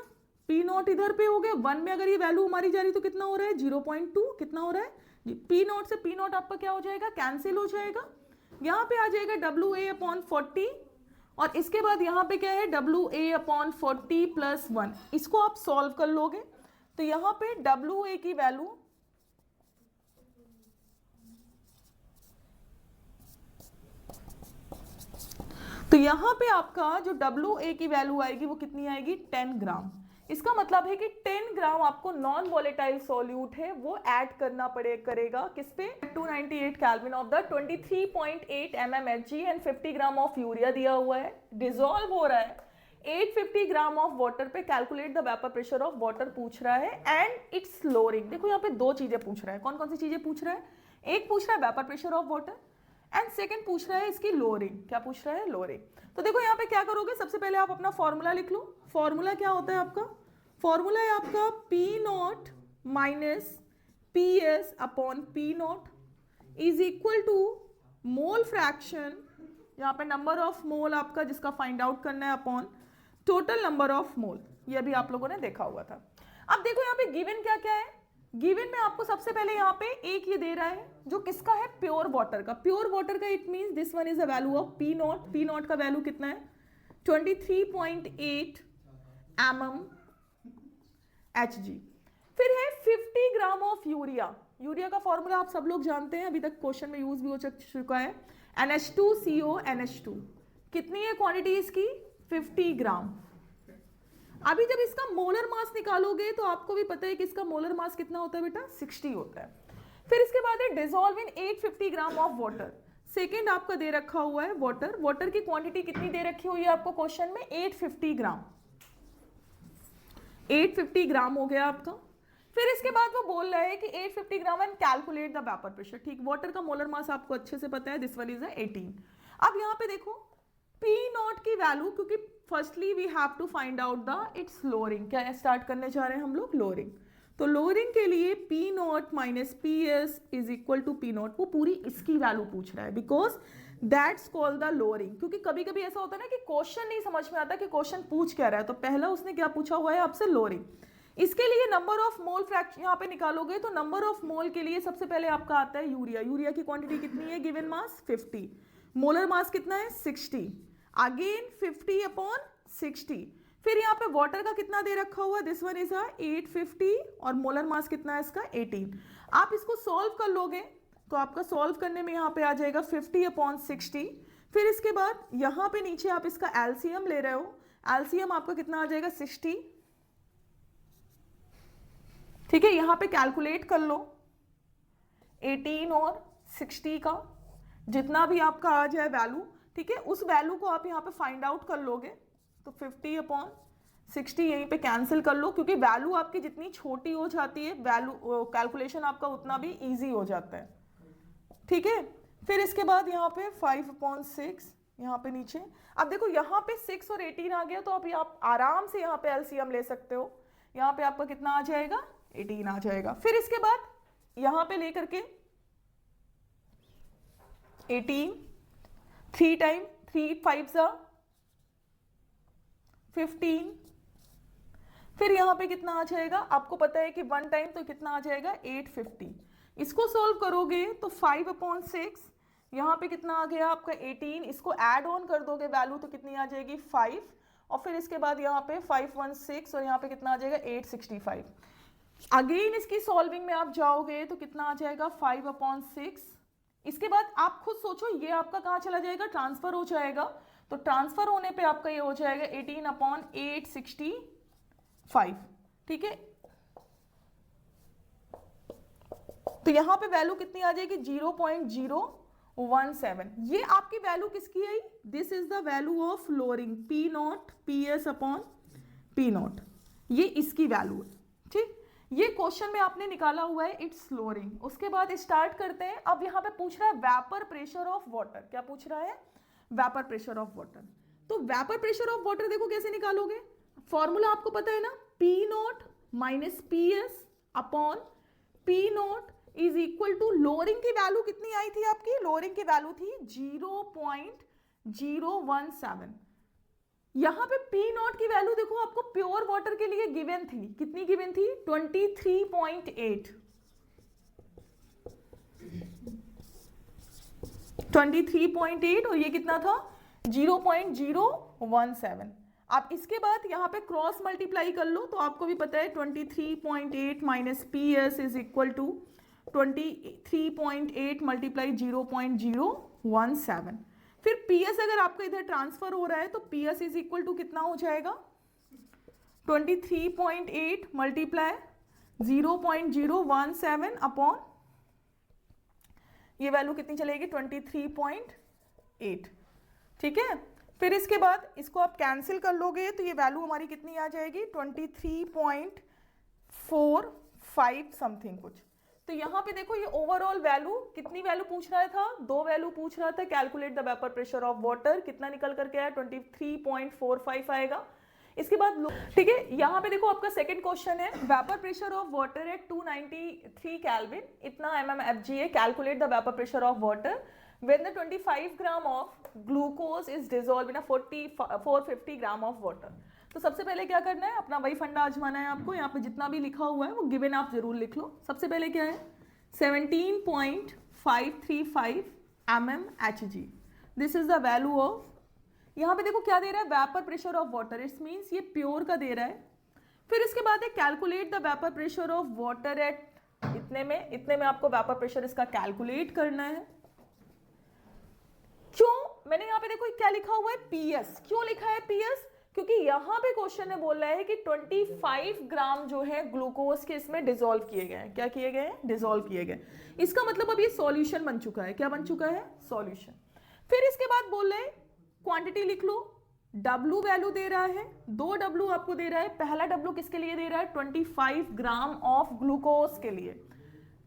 पी नॉट इधर पे हो गया, 1 में अगर ये वैल्यू हमारी जा रही तो कितना हो रहा है 0.2, कितना हो रहा है पी नॉट से पी नॉट आपका क्या हो जाएगा, कैंसिल हो जाएगा। यहां पे आ जाएगा डब्ल्यू ए अपॉन 40, और इसके बाद यहां पे क्या है डब्ल्यू ए अपॉन 40 प्लस 1। इसको आप सॉल्व कर लोगे तो यहां पे डब्ल्यू ए की वैल्यू, तो यहां पे आपका जो WA की वैल्यू आएगी वो कितनी आएगी 10 ग्राम। इसका मतलब है कि 10 ग्राम आपको नॉन वॉलेटाइल सॉल्यूट है वो ऐड करना करेगा किस पे, 298 kelvin of the 23.8 mmHg and 50 gram of urea दिया हुआ है, डिसॉल्व हो रहा है 850 ग्राम ऑफ वाटर पे। Calculate the vapour pressure of water पूछ रहा है एंड इट्स लोअरिंग। देखो यहाँ पे दो चीजें पूछ रहा है, कौन कौन सी चीजें पूछ रहा है, एक पूछ रहा है vapour pressure of water and second पूछ रहा है इसकी लोअरिंग। क्या पूछ रहा है, लोअरिंग। तो देखो यहाँ पे क्या करोगे, सबसे पहले आप अपना फॉर्मूला लिख लो। फॉर्मूला क्या होता है आपका, फॉर्मूला है आपका P not minus P S upon P not is equal to mole fraction, यहाँ पे नंबर ऑफ मोल आपका जिसका फाइंड आउट करना है अपॉन टोटल नंबर ऑफ मोल। ये भी आप लोगों ने देखा हुआ था। अब देखो यहाँ पे गिवन क्या क्या है, गिवन में आपको सबसे पहले यहाँ पे एक ये दे रहा है जो किसका है, प्योर वाटर का। प्योर वाटर का it means this one is the value of P naught. P not का वैल्यू कितना है 23.8 mmHg। फिर है 50 ग्राम ऑफ यूरिया। यूरिया का फॉर्मूला आप सब लोग जानते हैं, अभी तक क्वेश्चन में यूज भी हो चुका है, NH2CO NH2। कितनी है क्वांटिटी इसकी 50 ग्राम। अभी जब इसका मोलर मास निकालोगे तो आपको भी पता है कि इसका मोलर मास कितना होता है बेटा 60 होता है। फिर इसके बाद है dissolve in 850 gram of water. Second आपका दे रखा हुआ है वाटर, वाटर की क्वांटिटी कितनी दे रखी हुई है आपको क्वेश्चन में 850 ग्राम। 850 ग्राम हो गया आपका। फिर इसके बाद वो बोल रहा है कि 850 gram and calculate the vapour pressure. ठीक, वाटर का मोलर मास आपको अच्छे से पता है, दिस वन इज 18। अब यहाँ पे देखो पी नॉट की वैल्यू, क्योंकि firstly we have to find out the its lowering, क्या स्टार्ट करने जा रहे हैं हम लोग, लोअरिंग। तो लोअरिंग के लिए P not minus P S is equal to P not, वो पूरी इसकी वैल्यू पूछ रहा है, because that's called the lowering. क्योंकि कभी कभी ऐसा होता है ना कि क्वेश्चन नहीं समझ में आता कि क्वेश्चन पूछ क्या रहा है, तो पहला उसने क्या पूछा हुआ है आपसे, लोअरिंग। इसके लिए नंबर ऑफ मोल फ्रैक्शन यहाँ पे निकालोगे, तो नंबर ऑफ मोल के लिए सबसे पहले आपका आता है यूरिया। यूरिया की क्वांटिटी कितनी है, गिवन मास 50, मोलर मास कितना है 60, अगेन 50 अपॉन 60। फिर यहाँ पे वाटर का कितना दे रखा हुआ है, दिस वन इज 850, और मोलर मास कितना है इसका 18। आप इसको सॉल्व कर लोगे तो आपका सॉल्व करने में यहाँ पे आ जाएगा 50 अपॉन 60। फिर इसके बाद यहाँ पे नीचे आप इसका एलसीएम ले रहे हो, एलसीएम आपका कितना आ जाएगा 60, ठीक है। यहाँ पे कैलकुलेट कर लो 18 और 60 का जितना भी आपका आ जाए वैल्यू, ठीक है, उस वैल्यू को आप यहाँ पे फाइंड आउट कर लोगे। तो 50 अपॉन 60 यहीं पे कैंसिल कर लो, क्योंकि वैल्यू आपकी जितनी छोटी हो जाती है वैल्यू कैलकुलेशन आपका उतना भी इजी हो जाता है, ठीक है। फिर इसके बाद यहाँ पे 5 अपॉन 6 यहाँ पे नीचे। अब देखो यहाँ पे 6 और 18 आ गया, तो अभी आप आराम से यहाँ पे एलसीएम ले सकते हो। यहाँ पे आपका कितना आ जाएगा, 18 आ जाएगा। फिर इसके बाद यहाँ पे लेकर के 18, 3 टाइम 3 5 सा 15, फिर यहाँ पे कितना आ जाएगा, आपको पता है कि 1 टाइम तो कितना आ जाएगा 850। इसको सॉल्व करोगे तो 5 अपॉन 6, यहाँ पे कितना आ गया आपका 18, इसको ऐड ऑन कर दोगे वैल्यू तो कितनी आ जाएगी 5, और फिर इसके बाद यहाँ पे 516 और यहाँ पे कितना आ जाएगा 865। अगेन इसकी सॉल्विंग में आप जाओगे तो कितना आ जाएगा 5 अपॉन 6। इसके बाद आप खुद सोचो ये आपका कहाँ चला जाएगा, ट्रांसफर हो जाएगा। तो ट्रांसफर होने पे आपका ये हो जाएगा 18 अपॉन 865, ठीक है। तो यहां पे वैल्यू कितनी आ जाएगी 0.017। ये आपकी वैल्यू किसकी आई, this is the value of lowering P naught P S upon P naught, ये इसकी वैल्यू है, ठीक। ये क्वेश्चन में आपने निकाला हुआ है इट्स लोअरिंग। उसके बाद स्टार्ट करते हैं। अब यहाँ पे पूछ रहा है वेपर प्रेशर ऑफ वाटर, क्या पूछ रहा है, वेपर प्रेशर ऑफ वाटर। तो वेपर प्रेशर ऑफ वाटर देखो कैसे निकालोगे, फॉर्मूला आपको पता है ना, P not minus P S upon P not is equal to, lowering की वैल्यू कितनी आई थी आपकी, लोअरिंग की वैल्यू थी 0.017। यहां पे पी नॉट की वैल्यू देखो आपको प्योर वाटर के लिए गिवन थी, कितनी गिवन थी 23.8, 23.8, और ये कितना था 0.017। आप इसके बाद यहाँ पे क्रॉस मल्टीप्लाई कर लो तो आपको भी पता है 23.8 minus P S is equal to 23.8 multiply 0.017। फिर पी एस अगर आपका इधर ट्रांसफर हो रहा है तो P S is equal to कितना हो जाएगा 23.8 मल्टीप्लाई 0.017 अपॉन ये वैल्यू कितनी चलेगी 23.8, ठीक है। फिर इसके बाद इसको आप कैंसिल कर लोगे तो ये वैल्यू हमारी कितनी आ जाएगी 23.45 समथिंग कुछ। तो यहाँ पे देखो ये ओवरऑल वैल्यू, कितनी वैल्यू पूछ रहा था, 2 वैल्यू पूछ रहा था। Calculate the vapour pressure of water, कितना निकल करके आया 23.45 आएगा। इसके बाद ठीक है, यहाँ पे देखो आपका सेकंड क्वेश्चन है, vapour pressure of water at 293 kelvin, इतना mmFg है। Calculate the vapour pressure of water when the 25 gram of glucose is dissolve in 450 gram of water. तो सबसे पहले क्या करना है, अपना वही फंडा आजमाना है आपको। यहाँ पे जितना भी लिखा हुआ है वो गिवन आप जरूर लिख लो। सबसे पहले क्या है 17.535 mmHg, this is the value of, यहाँ पे देखो क्या दे रहा है vapour pressure of water, it's means ये प्योर का दे रहा है। फिर इसके बाद है calculate the vapour pressure of water at इतने में आपको वेपर प्रेशर इसका कैलकुलेट करना है। क्यों, मैंने यहाँ पे देखो क्या लिखा हुआ है पीएस, क्यों लिखा है पीएस, क्योंकि यहाँ पे क्वेश्चन ने बोला है कि 25 ग्राम जो है ग्लूकोज के इसमें डिसॉल्व किए गए हैं। क्या किए गए हैं, डिसॉल्व किए गए। इसका मतलब अब ये सॉल्यूशन बन चुका है। क्या बन चुका है, सॉल्यूशन। फिर इसके बाद बोल रहे हैं क्वांटिटी लिख लो, W वैल्यू दे रहा है, 2 W आपको दे रहा है। पहला W किसके लिए दे रहा है 25 ग्राम ऑफ ग्लूकोज के लिए,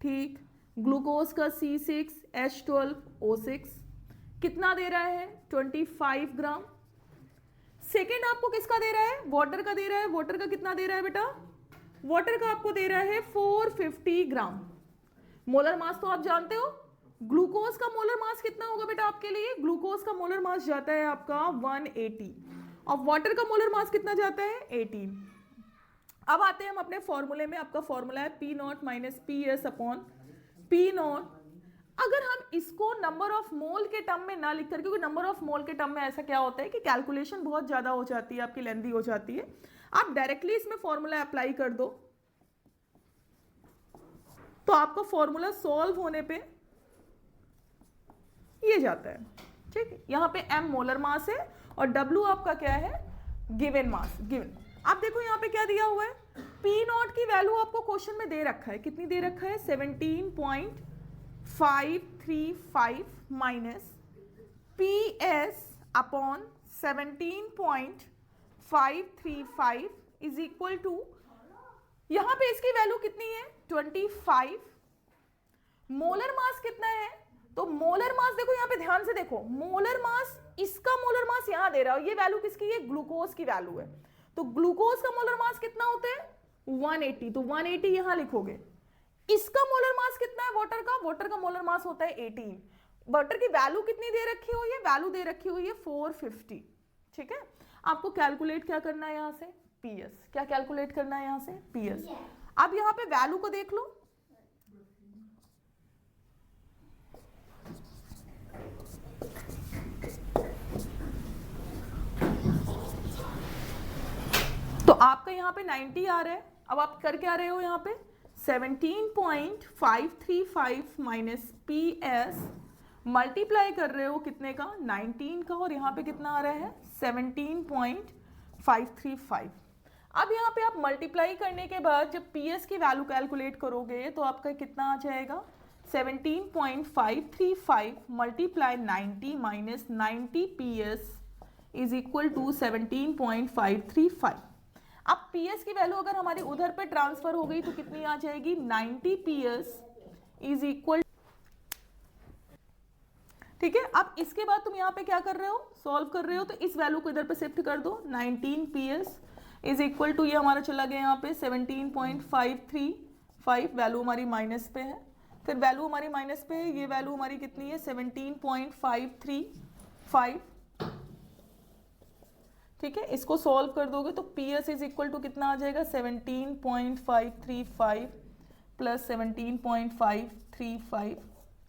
ठीक। ग्लूकोज का C6H12O6, कितना दे रहा है 25 ग्राम। सेकेंड आपको किसका दे रहा है, वाटर का दे रहा है। वाटर का कितना दे रहा है बेटा, वाटर का आपको दे रहा है 450 ग्राम। मोलर मास तो आप जानते हो, ग्लूकोज का मोलर मास कितना होगा बेटा आपके लिए, ग्लूकोज का मोलर मास जाता है आपका 180 और वाटर का मोलर मास कितना जाता है 18। अब आते हैं हम अपने फॉर्मूले में, आपका फॉर्मूला है P not minus P S upon P not. अगर हम इसको नंबर ऑफ मोल के टर्म में ना लिख कर, क्योंकि नंबर ऑफ मोल के टर्म में ऐसा क्या होता है कि कैलकुलेशन बहुत ज्यादा हो जाती है, आपकी लेंथी हो जाती है, आप डायरेक्टली इसमें फॉर्मूला अप्लाई कर दो तो आपका फॉर्मूला सॉल्व होने पे ये जाता है। ठीक है, यहां पे m मोलर मास है और w आपका क्या है, गिवन मास, गिवन। आप देखो यहां पे क्या दिया हुआ है, पी नॉट की वैल्यू आपको क्वेश्चन में दे रखा है, कितनी दे रखा है 17.535 minus P S upon 17.535 is equal to, यहां पे इसकी वैल्यू कितनी है 25। मोलर मास कितना है, तो मोलर मास देखो यहां पे ध्यान से देखो, मोलर मास, इसका मोलर मास यहां दे रहा है, ये वैल्यू किसकी है, ग्लूकोज की वैल्यू है। तो ग्लूकोज का मोलर मास कितना होता है 180, तो 180 यहां लिखोगे। इसका मोलर मास कितना है वाटर का, वाटर का मोलर मास होता है 18। वाटर की वैल्यू कितनी दे रखी हुई है, वैल्यू दे रखी हुई है 450। ठीक है, आपको कैलकुलेट क्या करना है यहां से, पीएस, क्या कैलकुलेट करना है यहां से, पीएस। अब यहां पे वैल्यू को देख लो, तो आपका यहां पे 90 आ रहा है। अब आप कर क्या रहे हो, यहां पे 17.535 माइनस पी एस मल्टीप्लाई कर रहे हो कितने का, 19 का, और यहां पे कितना आ रहा है 17.535। अब यहाँ पे आप मल्टीप्लाई करने के बाद जब पी एस की वैल्यू कैलकुलेट करोगे तो आपका कितना आ जाएगा 17.535 multiply 90 minus 90 P S is equal to 17.535। अब पी एस की वैल्यू अगर हमारी उधर पे ट्रांसफर हो गई तो कितनी आ जाएगी 90 पी एस इज इक्वल। ठीक है, अब इसके बाद तुम यहाँ पे क्या कर रहे हो, सॉल्व कर रहे हो, तो इस वैल्यू को इधर पे शिफ्ट कर दो, 19 P S is equal to, ये हमारा चला गया यहाँ पे 17.535, वैल्यू हमारी माइनस पे है, फिर वैल्यू हमारी माइनस पे है, ये वैल्यू हमारी कितनी है 17.535। ठीक है, इसको सॉल्व कर दोगे तो P S is equal to कितना आ जाएगा 17.535 प्लस 17.535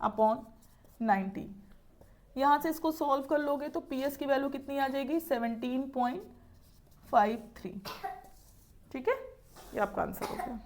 अपॉन 90। यहां से इसको सॉल्व कर लोगे तो पी एस की वैल्यू कितनी आ जाएगी 17.53। ठीक है, ये आपका आंसर हो गया।